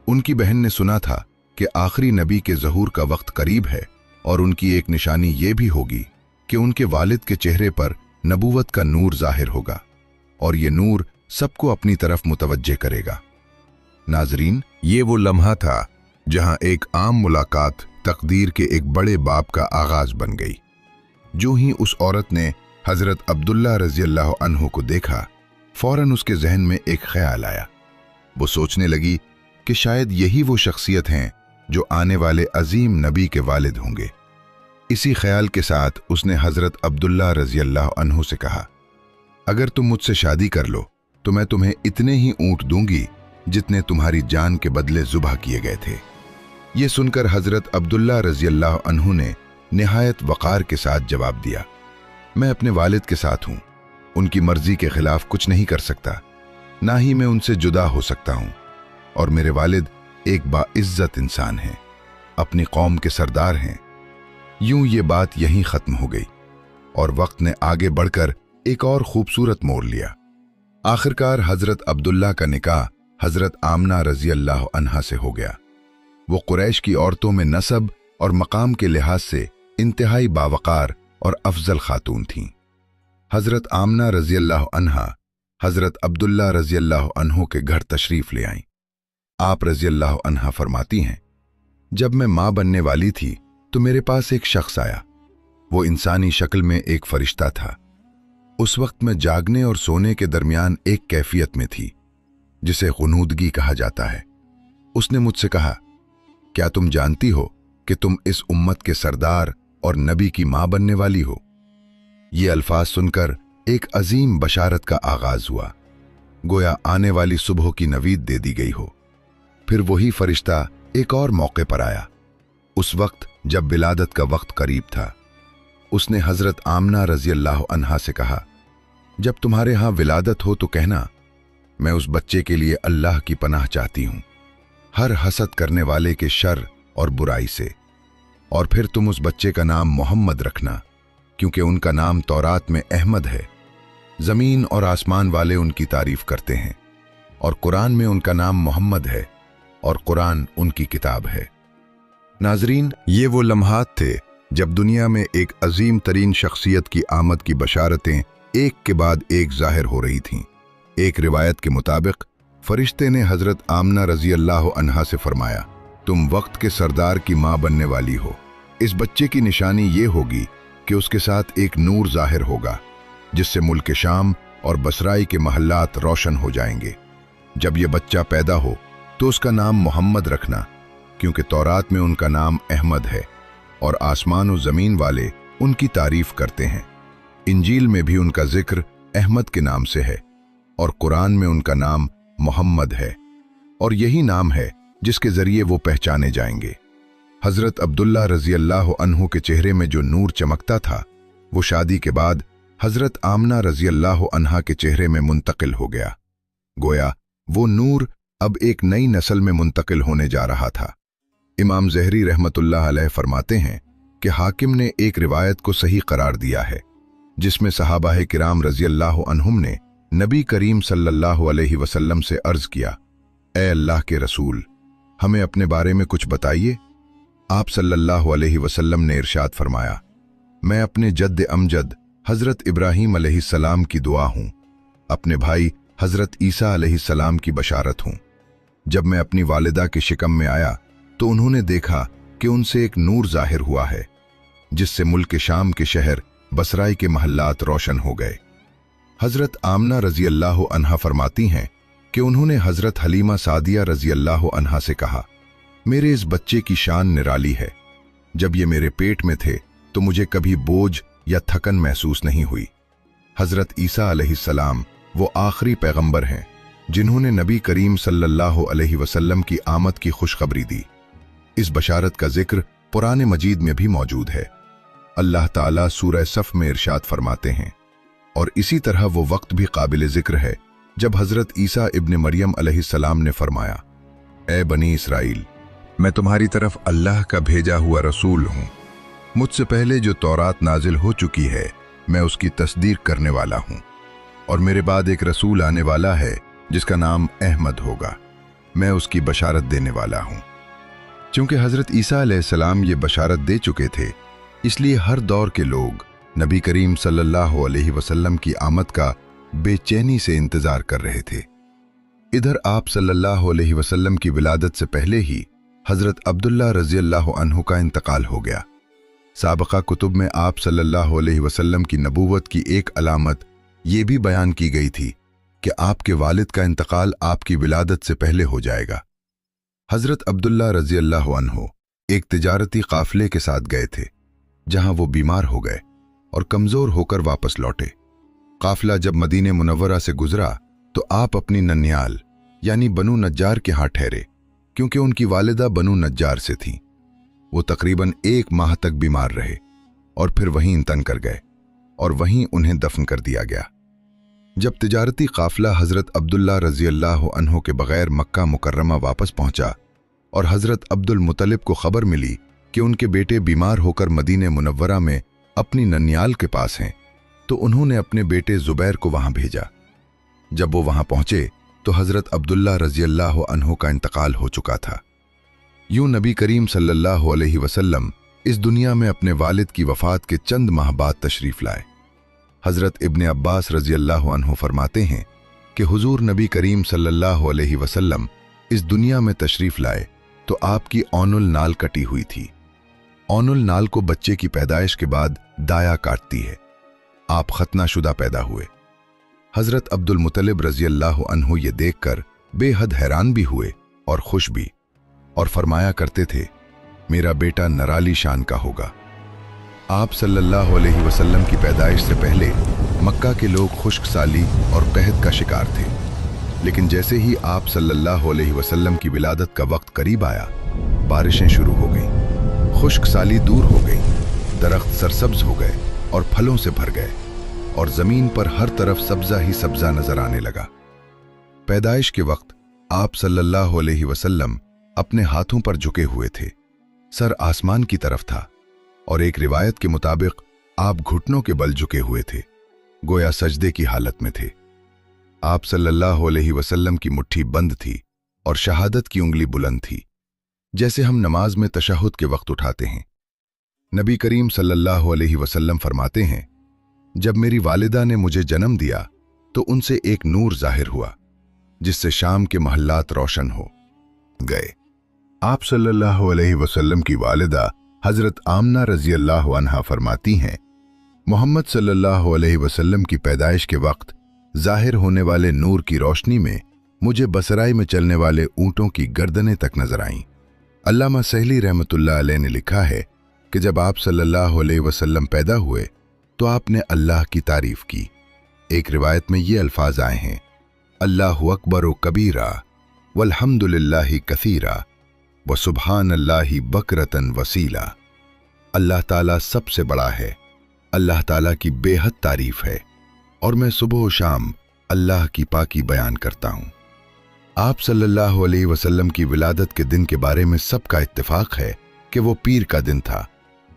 उनकी बहन ने सुना था कि आखिरी नबी के ज़हूर का वक्त करीब है और उनकी एक निशानी ये भी होगी कि उनके वालिद के चेहरे पर नबूवत का नूर जाहिर होगा और ये नूर सबको अपनी तरफ मुतवज्जे करेगा। नाजरीन, ये वो लम्हा था जहां एक आम मुलाकात तकदीर के एक बड़े बाब का आगाज बन गई। जो ही उस औरत ने हजरत अब्दुल्ला रजी अल्लाह अन्हु को देखा, फौरन उसके जहन में एक ख्याल आया। वो सोचने लगी कि शायद यही वो शख्सियत हैं जो आने वाले अजीम नबी के वालिद होंगे। इसी ख्याल के साथ उसने हजरत अब्दुल्ला रजी अल्लाह अन्हु से कहा, अगर तुम मुझसे शादी कर लो तो मैं तुम्हें इतने ही ऊंट दूंगी जितने तुम्हारी जान के बदले जुबा किए गए थे। ये सुनकर हजरत अब्दुल्ला रजी अल्लाह अन्हु ने निहायत वक़ार के साथ जवाब दिया, मैं अपने वालिद के साथ हूं, उनकी मर्जी के खिलाफ कुछ नहीं कर सकता, ना ही मैं उनसे जुदा हो सकता हूं, और मेरे वालिद एक बाइज्जत इंसान हैं, अपनी कौम के सरदार हैं। यूं ये बात यहीं खत्म हो गई और वक्त ने आगे बढ़कर एक और खूबसूरत मोड़ लिया। आखिरकार हजरत अब्दुल्ला का निकाह हजरत आमना रजी अल्लाह अन्हा से हो गया। वो कुरैश की औरतों में नसब और मकाम के लिहाज से इंतहाई बावकार और अफजल खातून थीं। हजरत आमना रजी अल्लाह अन्हा हजरत अब्दुल्ला रजी अल्लाह अन्हु के घर तशरीफ ले आईं। आप रजी अल्लाह अन्हा फरमाती हैं, जब मैं मां बनने वाली थी तो मेरे पास एक शख्स आया। वो इंसानी शक्ल में एक फरिश्ता था। उस वक्त मैं जागने और सोने के दरमियान एक कैफियत में थी जिसे गुनूदगी कहा जाता है। उसने मुझसे कहा, क्या तुम जानती हो कि तुम इस उम्मत के सरदार और नबी की मां बनने वाली हो? ये अल्फाज सुनकर एक अजीम बशारत का आगाज हुआ, गोया आने वाली सुबह की नवीद दे दी गई हो। फिर वही फरिश्ता एक और मौके पर आया। उस वक्त जब विलादत का वक्त करीब था, उसने हजरत आमना रजी अल्लाह अन्हा से कहा, जब तुम्हारे यहां विलादत हो तो कहना, मैं उस बच्चे के लिए अल्लाह की पनाह चाहती हूं, हर हसद करने वाले के शर और बुराई से। और फिर तुम उस बच्चे का नाम मोहम्मद रखना, क्योंकि उनका नाम तौरात में अहमद है। जमीन और आसमान वाले उनकी तारीफ करते हैं, और कुरान में उनका नाम मोहम्मद है, और कुरान उनकी किताब है। नाजरीन, ये वो लम्हात थे जब दुनिया में एक अजीम तरीन शख्सियत की आमद की बशारतें एक के बाद एक जाहिर हो रही थीं। एक रिवायत के मुताबिक फरिश्ते ने हजरत आमना रजी अल्लाह अन्हा से फरमाया, तुम वक्त के सरदार की मां बनने वाली हो। इस बच्चे की निशानी ये होगी कि उसके साथ एक नूर जाहिर होगा जिससे मुल्क शाम और बसराई के महल्लात रोशन हो जाएंगे। जब यह बच्चा पैदा हो तो उसका नाम मोहम्मद रखना, क्योंकि तौरात में उनका नाम अहमद है और आसमान और ज़मीन वाले उनकी तारीफ करते हैं। इंजील में भी उनका जिक्र अहमद के नाम से है और कुरान में उनका नाम मोहम्मद है, और यही नाम है जिसके जरिए वो पहचाने जाएंगे। हजरत अब्दुल्ला रजी अल्लाह अन्हु के चेहरे में जो नूर चमकता था, वो शादी के बाद हजरत आमना रजी अल्लाह अन्हा के चेहरे में मुंतकिल हो गया। गोया वो नूर अब एक नई नस्ल में मुंतकिल होने जा रहा था। इमाम ज़हरी रहमतुल्लाह अलैह फरमाते हैं कि हाकिम ने एक रिवायत को सही करार दिया है जिसमें सहाबाए किराम रजी अल्लाह अन्हुम ने नबी करीम सल्लल्लाहु अलैहि वसल्लम से अर्ज किया, ए अल्लाह के रसूल, हमें अपने बारे में कुछ बताइए। आप सल्लल्लाहु अलैहि वसल्लम ने इरशाद फरमाया, मैं अपने जद्द अमजद हजरत इब्राहीम अलैहिस्सलाम की दुआ हूं, अपने भाई हजरत ईसा अलैहिस्सलाम की बशारत हूं। जब मैं अपनी वालिदा के शिकम में आया तो उन्होंने देखा कि उनसे एक नूर जाहिर हुआ है जिससे मुल्क शाम के शहर बसराई के महल्लात रोशन हो गए। हजरत आमना रजी अल्लाह अन्हा फरमाती हैं कि उन्होंने हजरत हलीमा सादिया रजी अल्लाह अन्हा से कहा, मेरे इस बच्चे की शान निराली है। जब ये मेरे पेट में थे तो मुझे कभी बोझ या थकन महसूस नहीं हुई। हजरत ईसा अलैहिस्सलाम वो आखिरी पैगंबर हैं जिन्होंने नबी करीम सल्लल्लाहु अलैहि वसल्लम की आमद की खुशखबरी दी। इस बशारत का जिक्र कुरान मजीद में भी मौजूद है। अल्लाह ताला सूरह सफ में इरशाद फरमाते हैं, और इसी तरह वो वक्त भी काबिल जिक्र है जब हजरत ईसा इब्न मरियम अलैहिस्सलाम ने फरमाया, ए बनी इसराइल, मैं तुम्हारी तरफ अल्लाह का भेजा हुआ रसूल हूं। मुझसे पहले जो तौरात नाजिल हो चुकी है मैं उसकी तस्दीक करने वाला हूं, और मेरे बाद एक रसूल आने वाला है जिसका नाम अहमद होगा। मैं उसकी बशारत देने वाला हूं। चूंकि हजरत ईसा अलैहिस्सलाम ये बशारत दे चुके थे, इसलिए हर दौर के लोग नबी करीम सल्लल्लाहु अलैहि वसल्लम की आमद का बेचैनी से इंतजार कर रहे थे। इधर आप सल्लल्लाहु अलैहि वसल्लम की विलादत से पहले ही हजरत अब्दुल्ला रज़ी अल्लाहु अन्हु का इंतकाल हो गया। साबका कुतुब में आप सल्लल्लाहु अलैहि वसल्लम की नबूवत की एक अलामत ये भी बयान की गई थी कि आपके वालिद का इंतकाल आपकी विलादत से पहले हो जाएगा। हजरत अब्दुल्ला रज़ी अल्लाहु अन्हु एक तिजारती काफिले के साथ गए थे, जहां वो बीमार हो गए और कमजोर होकर वापस लौटे। काफिला जब मदीने मुनव्वरा से गुजरा तो आप अपनी नन्याल यानी बनु नज्जार के हाथ ठहरे, क्योंकि उनकी वालिदा बनु नज्जार से थीं। वो तकरीबन 1 माह तक बीमार रहे और फिर वहीं इंतन कर गए और वहीं उन्हें दफन कर दिया गया। जब तिजारती काफिला हजरत अब्दुल्ला रज़ी अल्लाहु अन्हु के बगैर मक्का मुकर्रमा वापस पहुंचा और हजरत अब्दुल मुतलिब को खबर मिली कि उनके बेटे बीमार होकर मदीने मुनव्वरा में अपनी नन्याल के पास हैं, तो उन्होंने अपने बेटे जुबैर को वहां भेजा। जब वो वहां पहुंचे तो हजरत अब्दुल्ला रज़ी अल्लाहु अन्हु का इंतकाल हो चुका था। यूं नबी करीम सल्लल्लाहु अलैहि वसल्लम इस दुनिया में अपने वालिद की वफात के चंद माह बाद तशरीफ लाए। हजरत इब्ने अब्बास रज़ी अल्लाहु अन्हु फरमाते हैं कि हुजूर नबी करीम सल्लल्लाहु अलैहि वसल्लम इस दुनिया में तशरीफ लाए तो आपकी औनुल नाल कटी हुई थी। औनुल नाल को बच्चे की पैदाइश के बाद दाया काटती है। आप खतना-शुदा पैदा हुए। हजरत अब्दुल मुतलिब रज़ी अल्लाहु अन्हु ये देखकर बेहद हैरान भी हुए और खुश भी, और फरमाया करते थे, मेरा बेटा नराली शान का होगा। आप सल्लल्लाहु अलैहि वसल्लम की पैदाइश से पहले मक्का के लोग खुश्क साली और कहत का शिकार थे, लेकिन जैसे ही आप सल्लल्लाहु अलैहि वसल्लम की विलादत का वक्त करीब आया, बारिशें शुरू हो गईं, खुश्क साली दूर हो गई, दरख्त सरसब्ज हो गए और फलों से भर गए, और जमीन पर हर तरफ सब्जा ही सब्जा नजर आने लगा। पैदाइश के वक्त आप सल्लल्लाहु अलैहि वसल्लम अपने हाथों पर झुके हुए थे, सर आसमान की तरफ था, और एक रिवायत के मुताबिक आप घुटनों के बल झुके हुए थे, गोया सजदे की हालत में थे। आप सल्लल्लाहु अलैहि वसल्लम की मुट्ठी बंद थी और शहादत की उंगली बुलंद थी, जैसे हम नमाज में तशहुद के वक्त उठाते हैं। नबी करीम सल्लल्लाहु अलैहि वसल्लम फरमाते हैं, जब मेरी वालिदा ने मुझे जन्म दिया तो उनसे एक नूर जाहिर हुआ जिससे शाम के महल्लात रोशन हो गए। आप सल्लल्लाहु अलैहि वसल्लम की वालिदा हजरत आमना रज़ी अल्लाहु अन्हा फरमाती हैं, मोहम्मद सल्लल्लाहु अलैहि वसल्लम की पैदाइश के वक्त जाहिर होने वाले नूर की रोशनी में मुझे बसराई में चलने वाले ऊंटों की गर्दनें तक नजर आईं। अल्लामा सहली रहमतुल्लाह अलैह ने लिखा है कि जब आप सल्लल्लाहु अलैहि वसल्लम पैदा हुए तो आपने अल्लाह की तारीफ की। एक रिवायत में ये अल्फाज आए हैं, अल्लाहु अकबर व कबीरा वल्हम्दुलिल्लाहि कसीरा व सुब्हानल्लाहि बकरतन वसीला। अल्लाह ताला सबसे बड़ा है, अल्लाह ताला की बेहद तारीफ है, और मैं सुबह शाम अल्लाह की पाकी बयान करता हूँ। आप सल्लल्लाहु अलैहि वसल्लम की विलादत के दिन के बारे में सबका इत्तिफाक है कि वो पीर का दिन था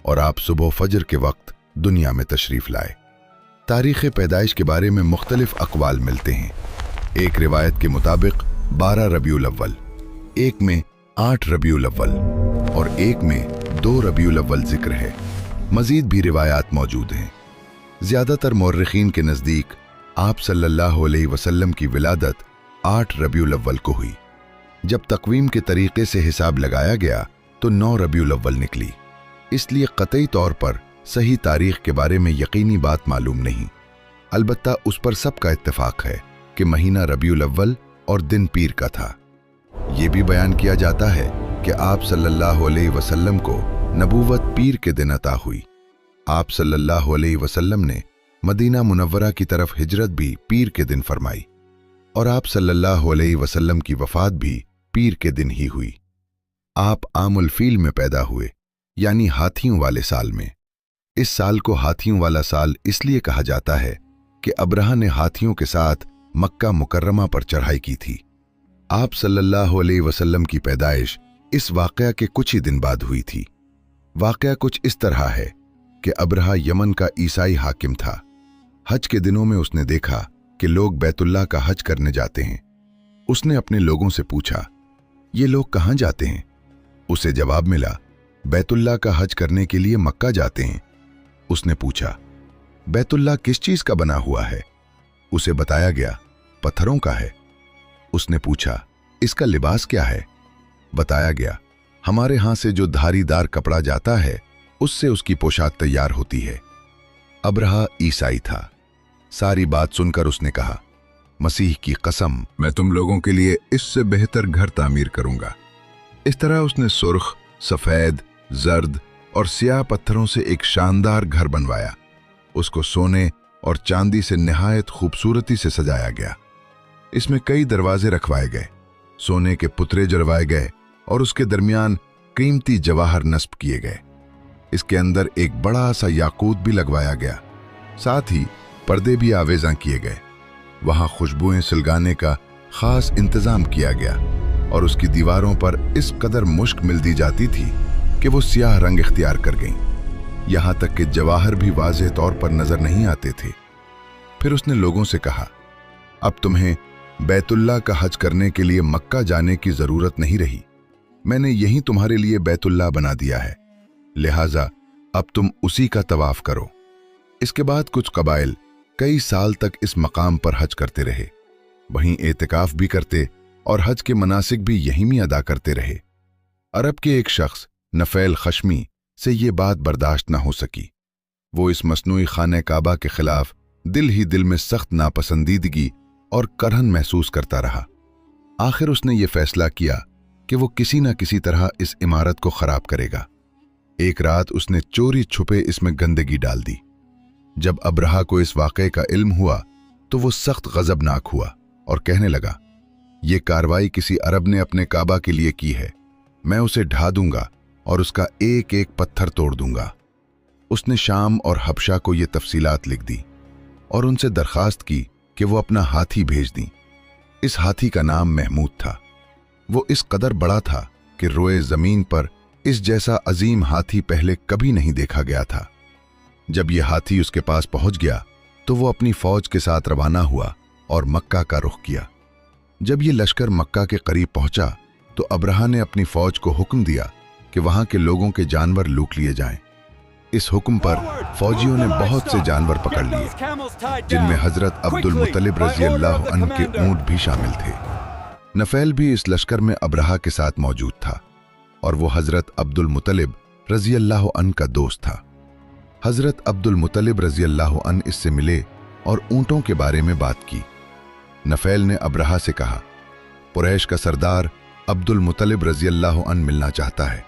और आप सुबह फजर के वक्त दुनिया में तशरीफ लाए। तारीख़ पैदाइश के बारे में मुख्तलिफ अक़वाल मिलते हैं। एक रिवायत के मुताबिक 12 रबीउल अव्वल, एक में 8 रबीउल अव्वल और एक में 2 रबीउल अव्वल जिक्र है। मज़ीद भी रिवायात मौजूद हैं। ज़्यादातर मौर्रिखीन के नज़दीक आप सल्लल्लाहु अलैहि वसल्लम की विलादत 8 रबीउल अव्वल को हुई। जब तक़वीम के तरीक़े से हिसाब लगाया गया तो 9 रबीउल अव्वल निकली, इसलिए क़तई तौर पर सही तारीख़ के बारे में यकीनी बात मालूम नहीं। अलबत्ता उस पर सबका इत्तिफाक है कि महीना रबीउल अव्वल और दिन पीर का था। ये भी बयान किया जाता है कि आप सल्लल्लाहु अलैहि वसल्लम को नबूवत पीर के दिन अता हुई। आप सल्लल्लाहु अलैहि वसल्लम ने मदीना मुनव्वरा की तरफ हिजरत भी पीर के दिन फरमाई और आप सल्लल्लाहु अलैहि वसल्लम की वफात भी पीर के दिन ही हुई। आप आमुल फील में पैदा हुए, यानी हाथियों वाले साल में। इस साल को हाथियों वाला साल इसलिए कहा जाता है कि अब्रहा ने हाथियों के साथ मक्का मुकर्रमा पर चढ़ाई की थी। आप सल्लल्लाहु अलैहि वसल्लम की पैदाइश इस वाक़या के कुछ ही दिन बाद हुई थी। वाक़या कुछ इस तरह है कि अब्रहा यमन का ईसाई हाकिम था। हज के दिनों में उसने देखा कि लोग बैतुल्लाह का हज करने जाते हैं। उसने अपने लोगों से पूछा, ये लोग कहाँ जाते हैं? उसे जवाब मिला, बैतुल्लाह का हज करने के लिए मक्का जाते हैं। उसने पूछा, बैतुल्लाह किस चीज का बना हुआ है? उसे बताया गया, पत्थरों का है। उसने पूछा, इसका लिबास क्या है? बताया गया, हमारे यहां से जो धारीदार कपड़ा जाता है उससे उसकी पोशाक तैयार होती है। अब्रहा ईसाई था। सारी बात सुनकर उसने कहा, मसीह की कसम, मैं तुम लोगों के लिए इससे बेहतर घर तामीर करूंगा। इस तरह उसने सुर्ख, सफेद, जर्द और स्याह पत्थरों से एक शानदार घर बनवाया। उसको सोने और चांदी से निहायत खूबसूरती से सजाया गया। इसमें कई दरवाजे रखवाए गए, सोने के पुतरे जलवाए गए और उसके दरमियान कीमती जवाहर नस्ब किए गए। इसके अंदर एक बड़ा सा याकूत भी लगवाया गया। साथ ही पर्दे भी आवेज़ां किए गए। वहां खुशबुएं सुलगाने का खास इंतजाम किया गया और उसकी दीवारों पर इस कदर मुश्क मिल दी जाती थी कि वो स्याह रंग इख्तियार कर गईं। यहां तक कि जवाहर भी वाज़ेह तौर पर नजर नहीं आते थे। फिर उसने लोगों से कहा, अब तुम्हें बैतुल्लाह का हज करने के लिए मक्का जाने की जरूरत नहीं रही। मैंने यहीं तुम्हारे लिए बैतुल्लाह बना दिया है, लिहाजा अब तुम उसी का तवाफ करो। इसके बाद कुछ कबाइल कई साल तक इस मकाम पर हज करते रहे, वहीं एतिकाफ भी करते और हज के मनासिक भी यहीं में अदा करते रहे। अरब के एक शख्स नफैल खशमी से ये बात बर्दाश्त न हो सकी। वो इस मसनूई खाने काबा के खिलाफ दिल ही दिल में सख्त नापसंदीदगी और करहन महसूस करता रहा। आखिर उसने ये फैसला किया कि वो किसी न किसी तरह इस इमारत को खराब करेगा। एक रात उसने चोरी छुपे इसमें गंदगी डाल दी। जब अब्रहा को इस वाक़े का इल्म हुआ तो वो सख्त गजबनाक हुआ और कहने लगा, ये कार्रवाई किसी अरब ने अपने काबा के लिए की है। मैं उसे ढा दूंगा और उसका एक एक पत्थर तोड़ दूंगा। उसने शाम और हबशा को ये तफसीलात लिख दी और उनसे दरखास्त की कि वो अपना हाथी भेज दी। इस हाथी का नाम महमूद था। वो इस कदर बड़ा था कि रोए जमीन पर इस जैसा अजीम हाथी पहले कभी नहीं देखा गया था। जब ये हाथी उसके पास पहुंच गया तो वो अपनी फौज के साथ रवाना हुआ और मक्का का रुख किया। जब ये लश्कर मक्का के करीब पहुंचा तो अब्रहा ने अपनी फौज को हुक्म दिया कि वहां के लोगों के जानवर लूट लिए जाएं। इस हुक्म पर फौजियों ने बहुत से जानवर पकड़ लिए, जिनमें हजरत अब्दुल मुत्तलिब रजी अल्लाह अन्हु के ऊंट भी शामिल थे। नफैल भी इस लश्कर में अब्रहा के साथ मौजूद था और वो हजरत अब्दुल मुत्तलिब रजी अल्लाह अन्हु का दोस्त था। हजरत अब्दुल मुत्तलिब रजी अल्लाह अन्हु इससे मिले और ऊंटों के बारे में बात की। नफैल ने अब्रहा से कहा, कुरैश का सरदार अब्दुल मुत्तलिब रजी अल्लाह अन्हु मिलना चाहता है।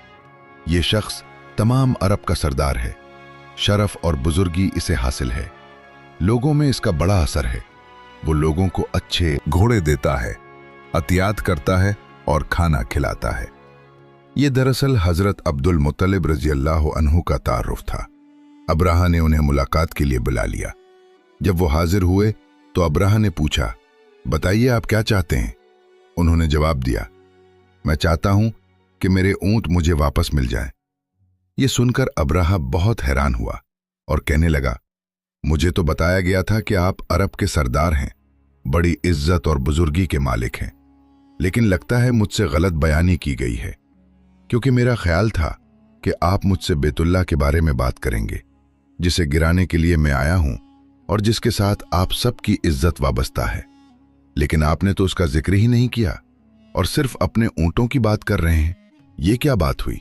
ये शख्स तमाम अरब का सरदार है। शरफ और बुजुर्गी इसे हासिल है। लोगों में इसका बड़ा असर है। वो लोगों को अच्छे घोड़े देता है, अतियात करता है और खाना खिलाता है। ये दरअसल हजरत अब्दुल मुत्तलिब रजी अल्लाह अन्हु का तारुफ था। अब्रहा ने उन्हें मुलाकात के लिए बुला लिया। जब वो हाजिर हुए तो अब्रहा ने पूछा, बताइए आप क्या चाहते हैं? उन्होंने जवाब दिया, मैं चाहता हूं कि मेरे ऊंट मुझे वापस मिल जाएं। ये सुनकर अब्रहा बहुत हैरान हुआ और कहने लगा, मुझे तो बताया गया था कि आप अरब के सरदार हैं, बड़ी इज्जत और बुजुर्गी के मालिक हैं, लेकिन लगता है मुझसे गलत बयानी की गई है, क्योंकि मेरा ख्याल था कि आप मुझसे बैतुल्लाह के बारे में बात करेंगे, जिसे गिराने के लिए मैं आया हूं और जिसके साथ आप सबकी इज्जत वाबस्ता है। लेकिन आपने तो उसका जिक्र ही नहीं किया और सिर्फ अपने ऊंटों की बात कर रहे हैं। ये क्या बात हुई?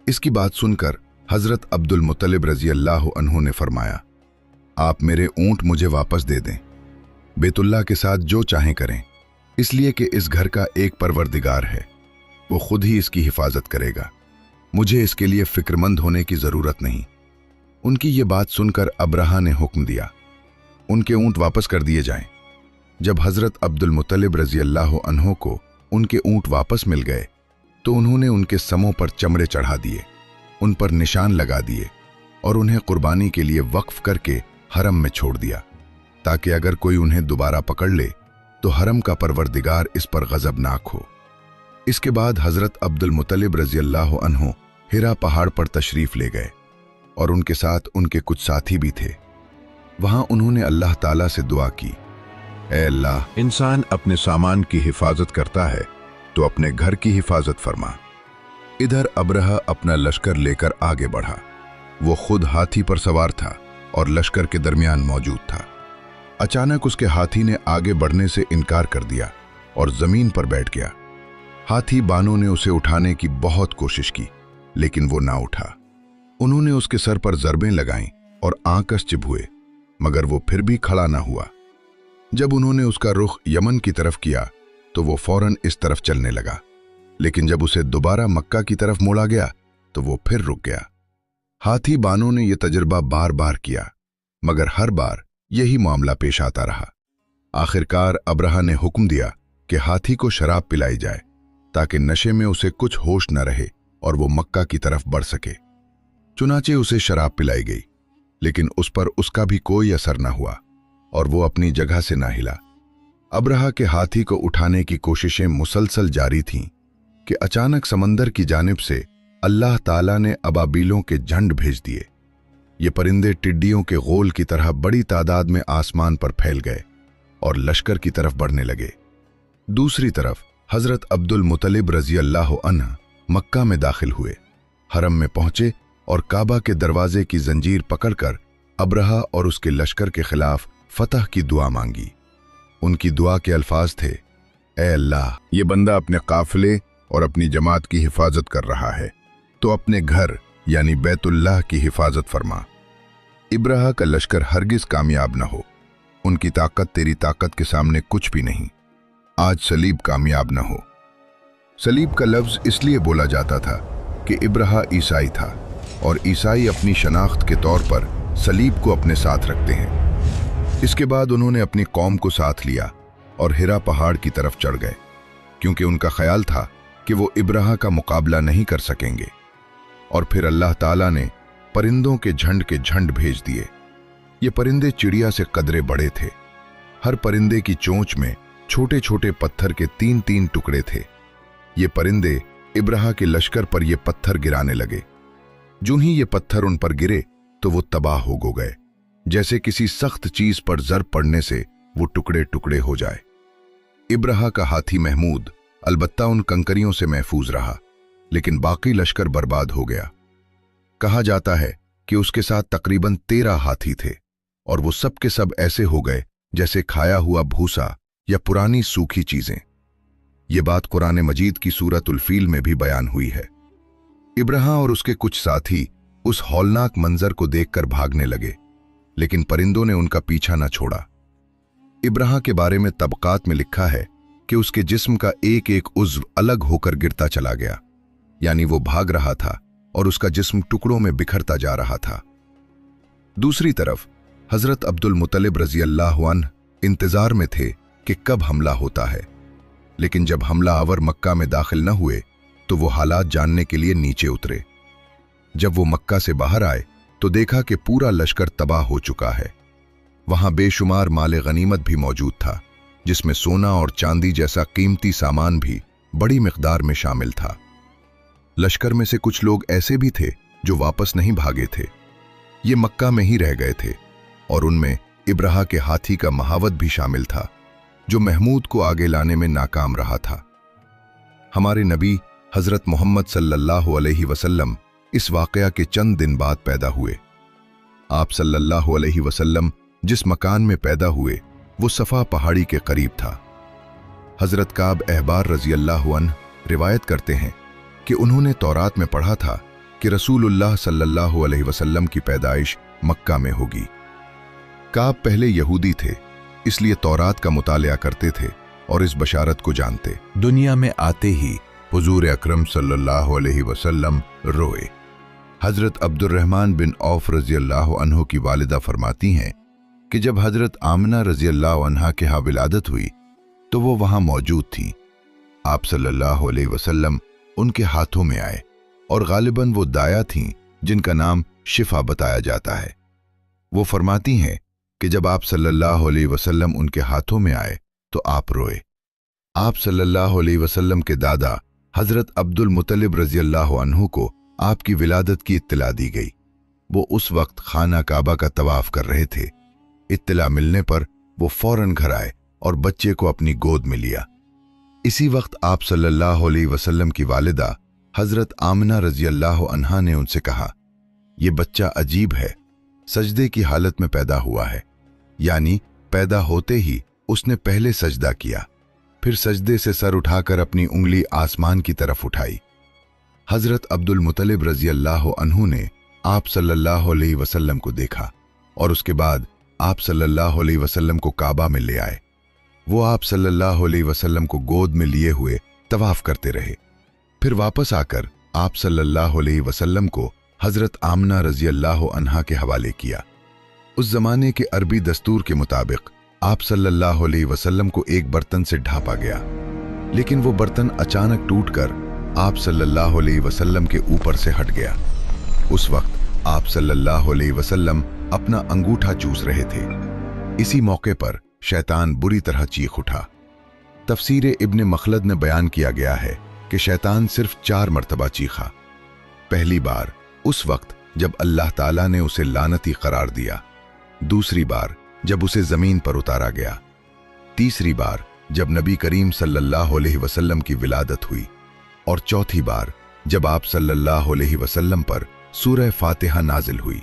इसकी बात सुनकर हजरत अब्दुल मुत्तलिब रजी अल्लाह अन्हु ने फरमाया, आप मेरे ऊंट मुझे वापस दे दें, बैतुल्लाह के साथ जो चाहें करें, اس لیے کہ اس گھر کا ایک پروردگار ہے، وہ خود ہی اس کی حفاظت کرے گا، مجھے اس کے لیے فکر مند ہونے کی ضرورت نہیں۔ ان کی یہ بات سن کر ابرہہ نے حکم دیا، ان کے اونٹ واپس کر دیے جائیں۔ جب حضرت عبد المطلب رضی اللہ عنہ کو ان کے اونٹ واپس مل گئے تو انہوں نے ان کے سموں پر چمڑے چڑھا دیے، ان پر نشان لگا دیے اور انہیں قربانی کے لیے وقف کر کے حرم میں چھوڑ دیا، تاکہ اگر کوئی انہیں دوبارہ پکڑ لے تو حرم کا پروردگار اس پر غضبناک ہو۔ اس کے بعد حضرت عبد المطلب رضی اللہ عنہ ہرا پہاڑ پر تشریف لے گئے اور ان کے ساتھ ان کے کچھ ساتھی بھی تھے۔ وہاں انہوں نے اللہ تعالیٰ سے دعا کی، اے اللہ، انسان اپنے سامان کی حفاظت کرتا ہے تو اپنے گھر کی حفاظت فرما۔ ادھر ابرہہ اپنا لشکر لے کر آگے بڑھا، وہ خود ہاتھی پر سوار تھا اور لشکر کے درمیان موجود تھا۔ اچانک اس کے ہاتھی نے آگے بڑھنے سے انکار کر دیا اور زمین پر بیٹھ گیا۔ ہاتھی بانوں نے اسے اٹھانے کی بہت کوشش کی لیکن وہ نہ اٹھا۔ انہوں نے اس کے سر پر ضربیں لگائیں اور آنکش چبھوئے مگر وہ پھر بھی کھڑا نہ ہوا۔ جب انہوں نے اس کا رخ یمن کی طرف کیا تو وہ فوراً اس طرف چلنے لگا، لیکن جب اسے دوبارہ مکہ کی طرف موڑا گیا تو وہ پھر رک گیا۔ ہاتھی بانوں نے یہ تجربہ بار بار کیا مگر ہر بار یہی معاملہ پیش آتا رہا۔ آخرکار ابرہہ نے حکم دیا کہ ہاتھی کو شراب پلائی جائے تاکہ نشے میں اسے کچھ ہوش نہ رہے اور وہ مکہ کی طرف بڑھ سکے۔ چنانچہ اسے شراب پلائی گئی لیکن اس پر اس کا بھی کوئی اثر نہ ہوا اور وہ اپنی جگہ سے نہ ہلا۔ ابرہہ کے ہاتھی کو اٹھانے کی کوششیں مسلسل جاری تھیں کہ اچانک سمندر کی جانب سے اللہ تعالیٰ نے ابابیلوں کے جھنڈ بھیج دیے۔ یہ پرندے ٹڈیوں کے غول کی طرح بڑی تعداد میں آسمان پر پھیل گئے اور لشکر کی طرف بڑھنے لگے۔ دوسری طرف حضرت عبد المطلب رضی اللہ عنہ مکہ میں داخل ہوئے، حرم میں پہنچے اور کعبہ کے دروازے کی زنجیر پکڑ کر ابرہہ اور اس کے لشکر کے خلاف فتح کی دعا مانگی۔ ان کی دعا کے الفاظ تھے، اے اللہ، یہ بندہ اپنے قافلے اور اپنی جماعت کی حفاظت کر رہا ہے تو اپنے گھر یعنی بیت اللہ کی حفاظت فرما۔ ابرہہ کا لشکر ہرگز کامیاب نہ ہو، ان کی طاقت تیری طاقت کے سامنے کچھ بھی نہیں۔ آج صلیب کامیاب نہ ہو۔ صلیب کا لفظ اس لیے بولا جاتا تھا کہ ابرہہ عیسائی تھا اور عیسائی اپنی شناخت کے طور پر صلیب کو اپنے ساتھ رکھتے ہیں۔ اس کے بعد انہوں نے اپنی قوم کو ساتھ لیا اور ہرا پہاڑ کی طرف چڑھ گئے، کیونکہ ان کا خیال تھا کہ وہ ابرہہ کا مقابلہ نہیں کر سکیں گے۔ اور پھر اللہ تعالیٰ نے پرندوں کے جھنڈ بھیج دیے۔ یہ پرندے چڑیا سے قدرے بڑے تھے، ہر پرندے کی چونچ میں چھوٹے چھوٹے پتھر کے 3 ٹکڑے تھے۔ یہ پرندے ابرہہ کے لشکر پر یہ پتھر گرانے لگے۔ جو ہی یہ پتھر ان پر گرے تو وہ تباہ ہو گئے، جیسے کسی سخت چیز پر ضرب پڑنے سے وہ ٹکڑے ٹکڑے ہو جائے۔ ابرہہ کا ہاتھی محمود البتہ ان کنکریوں سے محفوظ رہا، لیکن باقی لشکر برباد ہو گیا۔ کہا جاتا ہے کہ اس کے ساتھ تقریباً 13 ہاتھی تھے اور وہ سب کے سب ایسے ہو گئے جیسے کھایا ہوا بھوسا یا پرانی سوکھی چیزیں۔ یہ بات قرآن مجید کی سورۃ الفیل میں بھی بیان ہوئی ہے۔ ابرہہ اور اس کے کچھ ساتھی اس ہولناک منظر کو دیکھ کر بھاگنے لگے، لیکن پرندوں نے ان کا پیچھا نہ چھوڑا۔ ابرہہ کے بارے میں طبقات میں لکھا ہے کہ اس کے جسم کا ایک ایک عضو الگ ہو کر گرتا چلا گیا، یعنی وہ بھاگ رہا تھا اور اس کا جسم ٹکڑوں میں بکھرتا جا رہا تھا۔ دوسری طرف حضرت عبد المطلب رضی اللہ عنہ انتظار میں تھے کہ کب حملہ ہوتا ہے، لیکن جب حملہ آور مکہ میں داخل نہ ہوئے تو وہ حالات جاننے کے لیے نیچے اترے۔ جب وہ مکہ سے باہر آئے تو دیکھا کہ پورا لشکر تباہ ہو چکا ہے۔ وہاں بے شمار مال غنیمت بھی موجود تھا، جس میں سونا اور چاندی جیسا قیمتی سامان بھی بڑی مقدار میں شامل تھا۔ لشکر میں سے کچھ لوگ ایسے بھی تھے جو واپس نہیں بھاگے تھے، یہ مکہ میں ہی رہ گئے تھے، اور ان میں ابرہہ کے ہاتھی کا مہاوت بھی شامل تھا جو محمود کو آگے لانے میں ناکام رہا تھا۔ ہمارے نبی حضرت محمد صلی اللہ علیہ وسلم اس واقعہ کے چند دن بعد پیدا ہوئے۔ آپ صلی اللہ علیہ وسلم جس مکان میں پیدا ہوئے وہ صفا پہاڑی کے قریب تھا۔ حضرت کعب احبار رضی اللہ عنہ روایت کرتے ہیں کہ انہوں نے تورات میں پڑھا تھا کہ رسول اللہ صلی اللہ علیہ وسلم کی پیدائش مکہ میں ہوگی۔ کعب پہلے یہودی تھے، اس لیے تورات کا مطالعہ کرتے تھے और इस बशारत को जानते। दुनिया में आते ही हुजूर अकरम सल्लल्लाहु अलैहि वसल्लम रोए। हजरत अब्दुर्रहमान बिन औफ रजी अल्लाह अन्हु की वालिदा फरमाती हैं कि जब हजरत आमना रजी अल्लाह अन्हा के यहाँ विलादत हुई तो वो वहाँ मौजूद थीं। आप सल्लल्लाहु अलैहि वसल्लम उनके हाथों में आए और गालिबन वो दाया थीं जिनका नाम शिफा बताया जाता है। वो फरमाती हैं कि जब आप सल्लल्लाहु अलैहि वसल्लम उनके हाथों में आए तो आप रोए। आप सल्लल्लाहु अलैहि वसल्लम के दादा हजरत अब्दुल मुत्तलिब रजी अल्लाह अन्हु को आपकी विलादत की इत्तला दी गई। वो उस वक्त खाना काबा का तवाफ कर रहे थे। इत्तला मिलने पर वो फौरन घर आए और बच्चे को अपनी गोद में लिया। इसी वक्त आप सल्लल्लाहु अलैहि वसल्लम की वालिदा हजरत आमना रजी अल्लाह अन्हा ने उनसे कहा, ये बच्चा अजीब है, सजदे की हालत में पैदा हुआ है। यानी पैदा होते ही उसने पहले सजदा किया, फिर सजदे से सर उठाकर अपनी उंगली आसमान की तरफ उठाई। हजरत अब्दुल मुत्तलिब रजी अल्लाह अन्हु ने आप सल्लल्लाहु अलैहि वसल्लम को देखा और उसके बाद आप सल्लल्लाहु अलैहि वसल्लम को काबा में ले आए। वो आप सल्लल्लाहु अलैहि वसल्लम को गोद में लिए हुए तवाफ करते रहे। फिर वापस आकर आप सल्लल्लाहु अलैहि वसल्लम को हजरत आमना रजी अल्लाह अन्हा के हवाले किया। उस जमाने के अरबी दस्तूर के मुताबिक आप सल्लल्लाहु अलैहि वसल्लम को एक बर्तन से ढांपा गया, लेकिन वो बर्तन अचानक टूटकर आप सल्लल्लाहु अलैहि वसल्लम के ऊपर से हट गया। उस वक्त आप सल्लल्लाहु अलैहि वसल्लम अपना अंगूठा चूस रहे थे। इसी मौके पर शैतान बुरी तरह चीख उठा। तफसीर इब्न मखलद में बयान किया गया है कि शैतान सिर्फ 4 मरतबा चीखा। पहली बार उस वक्त जब अल्लाह ताला ने उसे लानती करार दिया, दूसरी बार जब उसे जमीन पर उतारा गया, तीसरी बार जब नबी करीम सल्लल्लाहु अलैहि वसल्लम की विलादत हुई, और चौथी बार जब आप सल्लल्लाहु अलैहि वसल्लम पर सूरह फातिहा नाजिल हुई।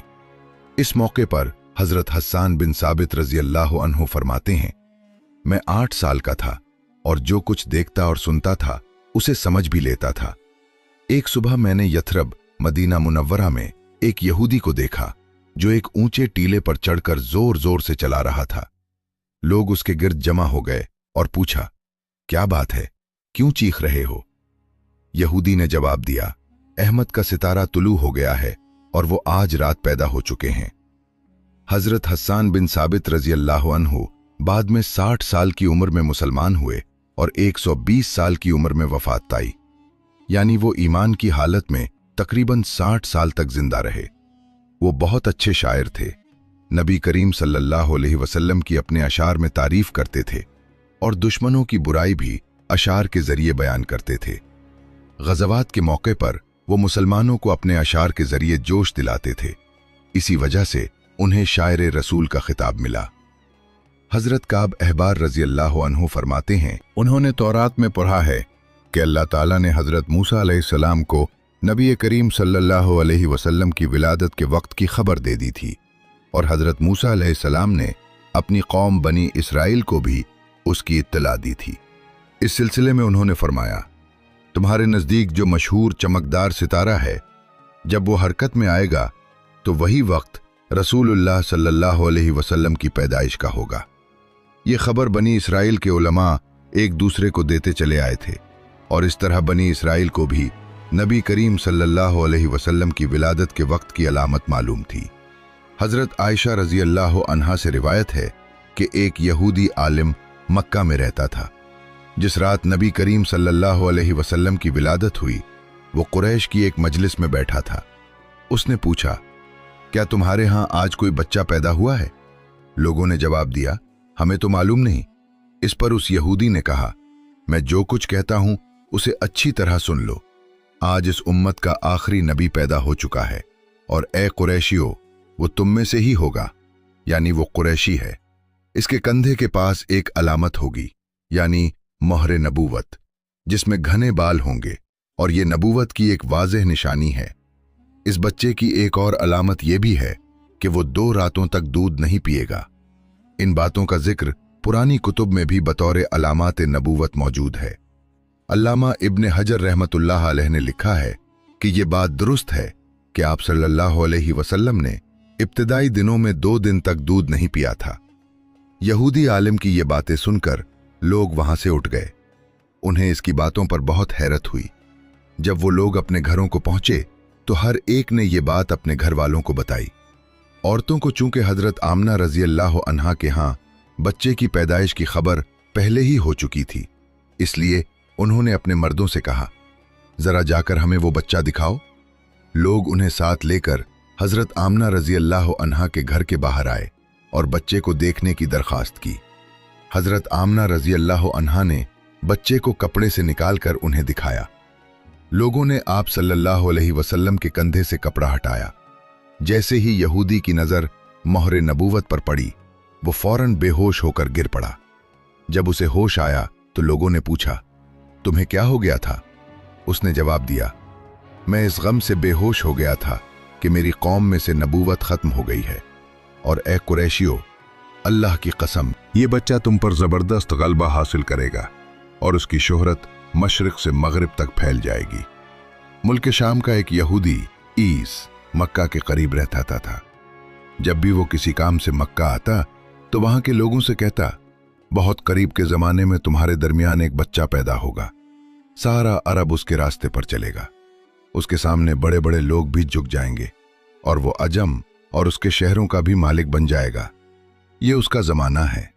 इस मौके पर हजरत हस्सान बिन साबित रजी अल्लाह अन्हु फरमाते हैं, मैं 8 साल का था और जो कुछ देखता और सुनता था उसे समझ भी लेता था। एक सुबह मैंने यथरब मदीना मुनव्वरा में एक यहूदी को देखा जो एक ऊंचे टीले पर चढ़कर जोर जोर से चला रहा था। लोग उसके गिर्द जमा हो गए और पूछा, क्या बात है, क्यों चीख रहे हो? यहूदी ने जवाब दिया, अहमद का सितारा तुलू हो गया है और वो आज रात पैदा हो चुके हैं। हजरत हस्सान बिन साबित रजी अल्लाह अन्हु बाद में 60 साल की उम्र में मुसलमान हुए और 120 साल की उम्र में वफात पाई। यानी वो ईमान की हालत में तकरीबन 60 साल तक जिंदा रहे। वो बहुत अच्छे शायर थे। नबी करीम सल्लल्लाहु अलैहि वसल्लम की अपने अशार में तारीफ करते थे और दुश्मनों की बुराई भी अशार के जरिए बयान करते थे। गज़वात के मौके पर वो मुसलमानों को अपने अशार के जरिए जोश दिलाते थे। इसी वजह से उन्हें शायर रसूल का खिताब मिला। हजरत काब अहबार रजी अल्लाह अन्हु फरमाते हैं, उन्होंने तौरात में पढ़ा है कि अल्लाह ताला ने हजरत मूसा अलैहिस्सलाम को नबी करीम सल्लल्लाहु अलैहि वसल्लम की विलादत के वक्त की खबर दे दी थी और हजरत मूसा अलैहिस्सलाम ने अपनी कौम बनी इसराइल को भी उसकी इत्तला दी थी। इस सिलसिले में उन्होंने फरमाया, तुम्हारे नज़दीक जो मशहूर चमकदार सितारा है, जब वो हरकत में आएगा तो वही वक्त रसूलुल्लाह सल्लल्लाहु अलैहि वसल्लम की पैदाइश का होगा। ये खबर बनी इसराइल के उलमा एक दूसरे को देते चले आए थे और इस तरह बनी इसराइल को भी नबी करीम सल्लल्लाहु अलैहि वसल्लम की विलादत के वक्त की अलामत मालूम थी। हजरत आयशा रजी अल्लाह अन्हा से रिवायत है कि एक यहूदी आलिम मक्का में रहता था। जिस रात नबी करीम सल्लल्लाहु अलैहि वसल्लम की विलादत हुई, वो कुरैश की एक मजलिस में बैठा था। उसने पूछा, क्या तुम्हारे यहाँ आज कोई बच्चा पैदा हुआ है? लोगों ने जवाब दिया, हमें तो मालूम नहीं। इस पर उस यहूदी ने कहा, मैं जो कुछ कहता हूं उसे अच्छी तरह सुन लो। आज इस उम्मत का आखिरी नबी पैदा हो चुका है और ए कुरैशियो, वो तुम में से ही होगा, यानी वो कुरैशी है। इसके कंधे के पास एक अलामत होगी, यानी मोहरे नबूवत, जिसमें घने बाल होंगे और ये नबूवत की एक वाज़ेह निशानी है। इस बच्चे की एक और अलामत यह भी है कि वो 2 रातों तक दूध नहीं पिएगा। इन बातों का जिक्र पुरानी कुतुब में भी बतौर अलामात नबूवत मौजूद है। अल्लामा इब्न हजर रहमतुल्लाह अलैह ने लिखा है कि ये बात दुरुस्त है कि आप सल्लल्लाहु अलैहि वसल्लम ने इब्तिदाई दिनों में 2 दिन तक दूध नहीं पिया था। यहूदी आलिम की ये बातें सुनकर लोग वहां से उठ गए। उन्हें इसकी बातों पर बहुत हैरत हुई। जब वो लोग अपने घरों को पहुंचे तो हर एक ने ये बात अपने घर वालों को बताई। औरतों को चूंकि हजरत आमना रजी अल्लाह अन्हा के यहाँ बच्चे की पैदाइश की खबर पहले ही हो चुकी थी, इसलिए उन्होंने अपने मर्दों से कहा, जरा जाकर हमें वो बच्चा दिखाओ। लोग उन्हें साथ लेकर हजरत आमना रजी अल्लाह अन्हा के घर के बाहर आए और बच्चे को देखने की दरखास्त की। हजरत आमना रजी अल्लाह अन्हा ने बच्चे को कपड़े से निकालकर उन्हें दिखाया। लोगों ने आप सल्लल्लाहु अलैहि वसल्लम के कंधे से कपड़ा हटाया। जैसे ही यहूदी की नजर मोहरे नबूवत पर पड़ी, वो फौरन बेहोश होकर गिर पड़ा। जब उसे होश आया तो लोगों ने पूछा, तुम्हें क्या हो गया था? उसने जवाब दिया, मैं इस गम से बेहोश हो गया था कि मेरी कौम में से नबूवत खत्म हो गई है, और ए कुरैशियों, अल्लाह की कसम, ये बच्चा तुम पर जबरदस्त गलबा हासिल करेगा और उसकी शोहरत मशरिक से मगरिब तक फैल जाएगी। मुल्क शाम का एक यहूदी ईस मक्का के करीब रहता था। जब भी वो किसी काम से मक्का आता तो वहां के लोगों से कहता, बहुत करीब के जमाने में तुम्हारे दरमियान एक बच्चा पैदा होगा, सारा अरब उसके रास्ते पर चलेगा, उसके सामने बड़े बड़े लोग भी झुक जाएंगे और वो अजम और उसके शहरों का भी मालिक बन जाएगा। ये उसका जमाना है।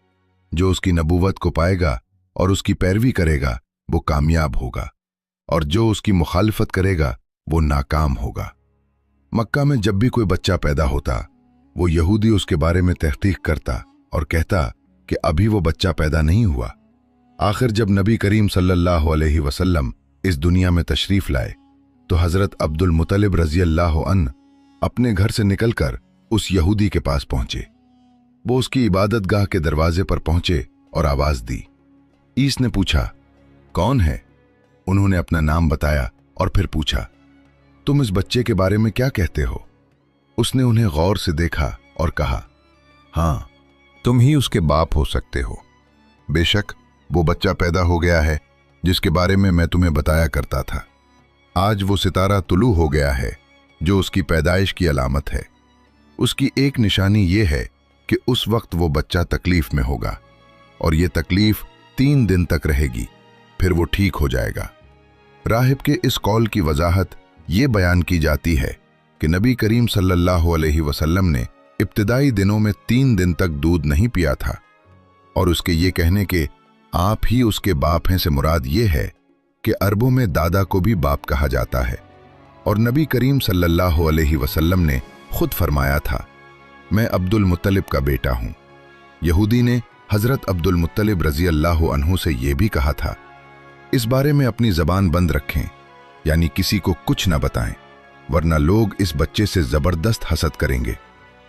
जो उसकी नबूवत को पाएगा और उसकी पैरवी करेगा वो कामयाब होगा, और जो उसकी मुखालफत करेगा वो नाकाम होगा। मक्का में जब भी कोई बच्चा पैदा होता, वो यहूदी उसके बारे में तहकीक करता और कहता कि अभी वो बच्चा पैदा नहीं हुआ। आखिर जब नबी करीम सल्लल्लाहु अलैहि वसल्लम इस दुनिया में तशरीफ लाए तो हजरत अब्दुल मुत्तलिब रजी अल्लाह अन्हु अपने घर से निकलकर उस यहूदी के पास पहुंचे। वो उसकी इबादत गाह के दरवाजे पर पहुंचे और आवाज दी। ईस ने पूछा, कौन है? उन्होंने अपना नाम बताया और फिर पूछा, तुम इस बच्चे के बारे में क्या कहते हो? उसने उन्हें गौर से देखा और कहा, हाँ, तुम ही उसके बाप हो सकते हो। बेशक वो बच्चा पैदा हो गया है जिसके बारे में मैं तुम्हें बताया करता था। आज वो सितारा तुलू हो गया है जो उसकी पैदाइश की अलामत है। उसकी एक निशानी ये है कि उस वक्त वो बच्चा तकलीफ में होगा और ये तकलीफ 3 दिन तक रहेगी, फिर वो ठीक हो जाएगा। राहिब के इस कौल की वजाहत ये बयान की जाती है कि नबी करीम सल्लल्लाहु अलैहि वसल्लम ने इब्तिदाई दिनों में 3 दिन तक दूध नहीं पिया था, और उसके ये कहने के आप ही उसके बाप हैं से मुराद ये है कि अरबों में दादा को भी बाप कहा जाता है। और नबी करीम सल्लल्लाहु अलैहि वसल्लम ने खुद फरमाया था, मैं अब्दुल मुत्तलिब का बेटा हूं। यहूदी ने हजरत अब्दुल मुत्तलिब रजी अल्लाह अन्हु से यह भी कहा था, इस बारे में अपनी जबान बंद रखें, यानी किसी को कुछ ना बताएं, वरना लोग इस बच्चे से जबरदस्त हसद करेंगे,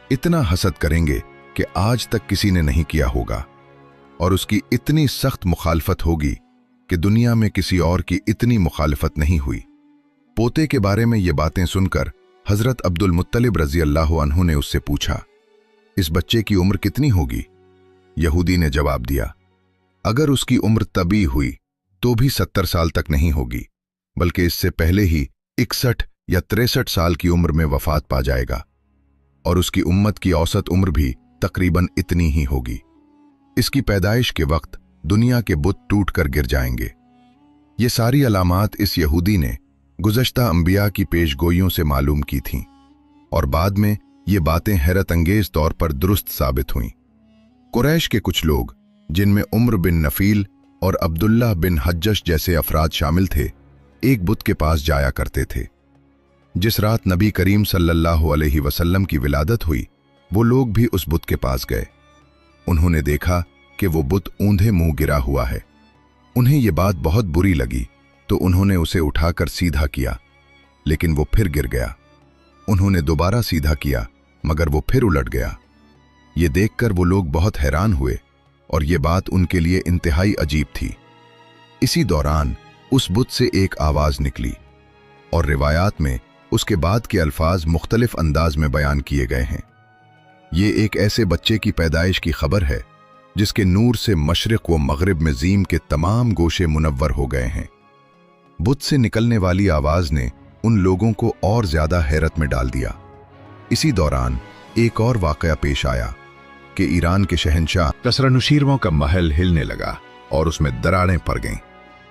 इतना हसद करेंगे कि आज तक किसी ने नहीं किया होगा, और उसकी इतनी सख्त मुखालफत होगी कि दुनिया में किसी और की इतनी मुखालफत नहीं हुई। पोते के बारे में ये बातें सुनकर हजरत अब्दुल मुत्तलिब रजी अल्लाह अन्हु ने उससे पूछा, इस बच्चे की उम्र कितनी होगी? यहूदी ने जवाब दिया, अगर उसकी उम्र तभी हुई तो भी 70 साल तक नहीं होगी, बल्कि इससे पहले ही 61 या 63 साल की उम्र में वफात पा जाएगा, और उसकी उम्मत की औसत उम्र भी तकरीबन इतनी ही होगी। इसकी पैदाइश के वक्त दुनिया के बुत टूट कर गिर जाएंगे। ये सारी अलामात इस यहूदी ने गुज़श्ता अंबिया की पेशगोइयों से मालूम की थीं, और बाद में ये बातें हैरत अंगेज तौर पर दुरुस्त साबित हुईं। कुरैश के कुछ लोग, जिनमें उम्र बिन नफील और अब्दुल्लाह बिन हज्जश जैसे अफराद शामिल थे, एक बुत के पास जाया करते थे। जिस रात नबी करीम सल्लल्लाहु अलैहि वसल्लम की विलादत हुई, वो लोग भी उस बुत के पास गए। उन्होंने देखा कि वो बुत ऊंधे मुंह गिरा हुआ है। उन्हें ये बात बहुत बुरी लगी तो उन्होंने उसे उठाकर सीधा किया, लेकिन वो फिर गिर गया। उन्होंने दोबारा सीधा किया, मगर वो फिर उलट गया। ये देखकर वो लोग बहुत हैरान हुए और ये बात उनके लिए इंतहाई अजीब थी। इसी दौरान उस बुत से एक आवाज निकली, और रिवायात में उसके बाद के अल्फाज मुख्तलिफ अंदाज में बयान किए गए हैं। ये एक ऐसे बच्चे की पैदाइश की खबर है जिसके नूर से मशरिक व मगरिब में ज़ीम के तमाम गोशे मुनव्वर हो गए हैं। बुत से निकलने वाली आवाज ने उन लोगों को और ज्यादा हैरत में डाल दिया। इसी दौरान एक और वाकया पेश आया कि ईरान के शहंशाह कसरानुशीरवों का महल हिलने लगा और उसमें दरारें पड़ गईं।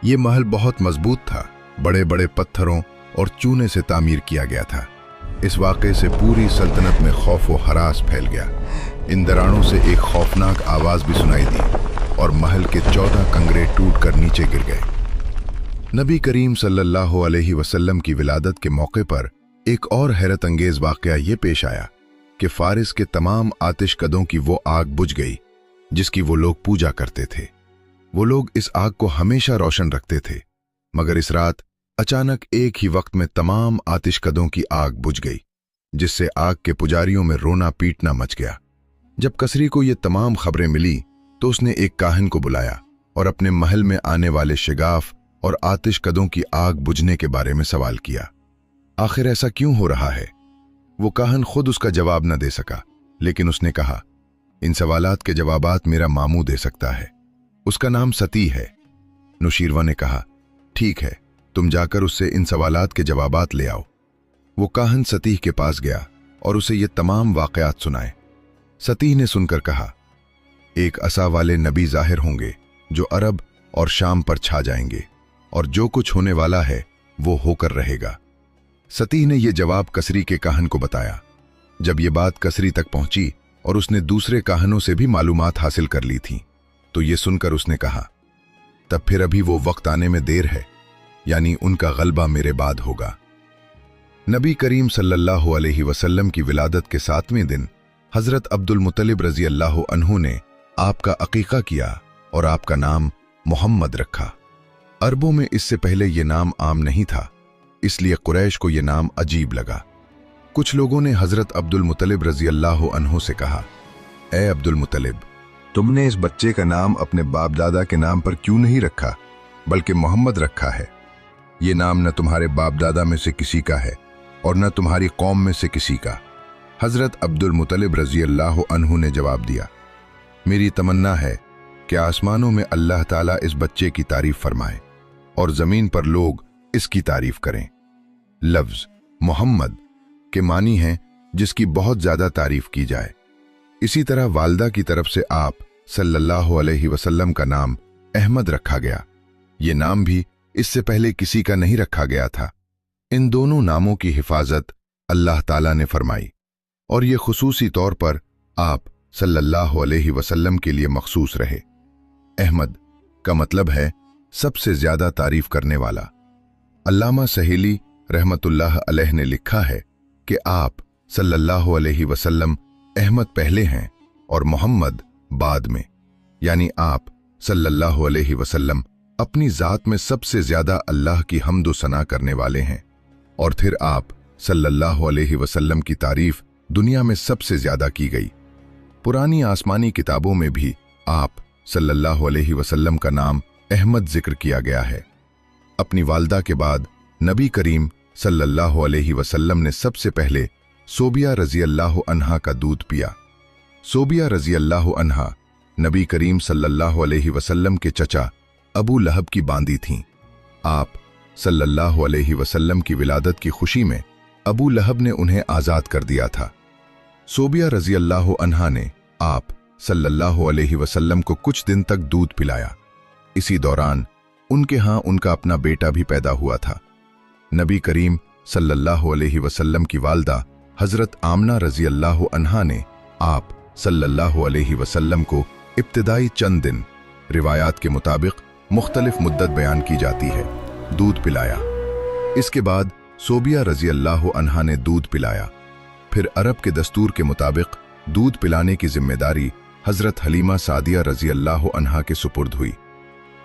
ये महल बहुत मजबूत था, बड़े बड़े पत्थरों और चूने से तामीर किया गया था। इस वाक़े से पूरी सल्तनत में खौफ व हरास फैल गया। इन दरारों से एक खौफनाक आवाज़ भी सुनाई दी और महल के 14 कंगरे टूटकर नीचे गिर गए। नबी करीम सल्लल्लाहु अलैहि वसल्लम की विलादत के मौके पर एक और हैरत अंगेज वाक़या ये पेश आया कि फारिस के तमाम आतिशकदों की वो आग बुझ गई जिसकी वो लोग पूजा करते थे। वो लोग इस आग को हमेशा रोशन रखते थे, मगर इस रात अचानक एक ही वक्त में तमाम आतिशकदों की आग बुझ गई, जिससे आग के पुजारियों में रोना पीटना मच गया। जब कसरी को ये तमाम खबरें मिली तो उसने एक काहिन को बुलाया और अपने महल में आने वाले शिगाफ और आतिशकदों की आग बुझने के बारे में सवाल किया। आखिर ऐसा क्यों हो रहा है? वो काहिन खुद उसका जवाब न दे सका, लेकिन उसने कहा, इन सवालात के जवाबात मेरा मामू दे सकता है, उसका नाम सती है। नुशीरवा ने कहा, ठीक है, तुम जाकर उससे इन सवालात के जवाबात ले आओ। वो काहिन सतीह के पास गया और उसे ये तमाम वाक़यात सुनाए। सतीह ने सुनकर कहा, एक असा वाले नबी जाहिर होंगे जो अरब और शाम पर छा जाएंगे, और जो कुछ होने वाला है वो होकर रहेगा। सतीह ने यह जवाब कसरी के काहन को बताया। जब ये बात कसरी तक पहुंची और उसने दूसरे काहनों से भी मालूमात हासिल कर ली थी, तो ये सुनकर उसने कहा, तब फिर अभी वो वक्त आने में देर है, यानी उनका गलबा मेरे बाद होगा। नबी करीम सल्लल्लाहु अलैहि वसल्लम की विलादत के 7वें दिन हजरत अब्दुल मुत्तलिब रजी अल्लाह अन्हु ने आपका अकीका किया और आपका नाम मोहम्मद रखा। अरबों में इससे पहले ये नाम आम नहीं था, इसलिए कुरैश को ये नाम अजीब लगा। कुछ लोगों ने हजरत अब्दुल मुत्तलिब रजी अल्लाह अन्हु से कहा, ए अब्दुल मुत्तलिब, तुमने इस बच्चे का नाम अपने बाप दादा के नाम पर क्यों नहीं रखा, बल्कि मोहम्मद रखा है? ये नाम न तुम्हारे बाप दादा में से किसी का है और न तुम्हारी कौम में से किसी का। हजरत अब्दुल मुत्तलिब रजी अल्लाह अन्हु ने जवाब दिया, मेरी तमन्ना है कि आसमानों में अल्लाह ताला इस बच्चे की तारीफ फरमाए और जमीन पर लोग इसकी तारीफ करें। लफ्ज मोहम्मद के मानी हैं जिसकी बहुत ज्यादा तारीफ की जाए। इसी तरह वालदा की तरफ से आप सल्लल्लाहु अलैहि वसल्लम का नाम अहमद रखा गया। ये नाम भी इससे पहले किसी का नहीं रखा गया था। इन दोनों नामों की हिफाजत अल्लाह ताला ने फरमाई और ये खुसूसी तौर पर आप सल्लल्लाहु अलैहि वसल्लम के लिए मखसूस रहे। अहमद का मतलब है सबसे ज्यादा तारीफ करने वाला। अल्लामा सहेली रहमतुल्लाह अलैह ने लिखा है कि आप सल्लल्लाहु अलैहि वसल्लम अहमद पहले हैं और मोहम्मद बाद में, यानी आप सल्लल्लाहु अलैहि वसल्लम अपनी ज़ात में सबसे ज्यादा अल्लाह की हम्द व सना करने वाले हैं और फिर आप सल्लल्लाहु अलैहि वसल्लम की तारीफ दुनिया में सबसे ज्यादा की गई। पुरानी आसमानी किताबों में भी आप सल्लल्लाहु अलैहि वसल्लम का नाम अहमद जिक्र किया गया है। अपनी वालदा के बाद नबी करीम सल्लल्लाहु अलैहि वसल्लम ने सबसे पहले सोबिया रजी अल्लाह अन्हा का दूध पिया। सोबिया रजी अल्लाह अन्हा नबी करीम सल्लल्लाहु अलैहि वसल्लम के चचा अबू लहब की बांदी थीं। आप सल्लल्लाहु अलैहि वसल्लम की विलादत की खुशी में अबू लहब ने उन्हें आज़ाद कर दिया था। सोबिया रजी अल्लाह अन्हा ने आप सल्लल्लाहु अलैहि वसल्लम को कुछ दिन तक दूध पिलाया। इसी दौरान उनके यहाँ उनका अपना बेटा भी पैदा हुआ था। नबी करीम सल्लल्लाहु अलैहि वसल्लम की वालदा हजरत आमना रजी अल्लाह अन्हा ने आप सल्लल्लाहु अलैहि वसल्लम को इब्तिदाई चंद दिन, रिवायात के मुताबिक मुख्तलिफ मुद्दत बयान की जाती है, दूध पिलाया। इसके बाद सोबिया रजी अल्लाह अन्हा ने दूध पिलाया। फिर अरब के दस्तूर के मुताबिक दूध पिलाने की जिम्मेदारी हजरत हलीमा सादिया रजी अल्लाह अन्हा के सुपुर्द हुई।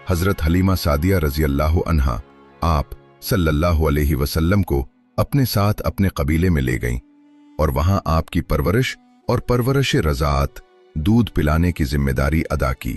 हजरत हलीमा सादिया रजी अल्लाह अन्हा आप सल्लल्लाहु अलैहि वसल्लम को अपने साथ अपने कबीले में ले गईं और वहां आपकी परवरिश और परवरिश रज़ाअत दूध पिलाने की जिम्मेदारी अदा की।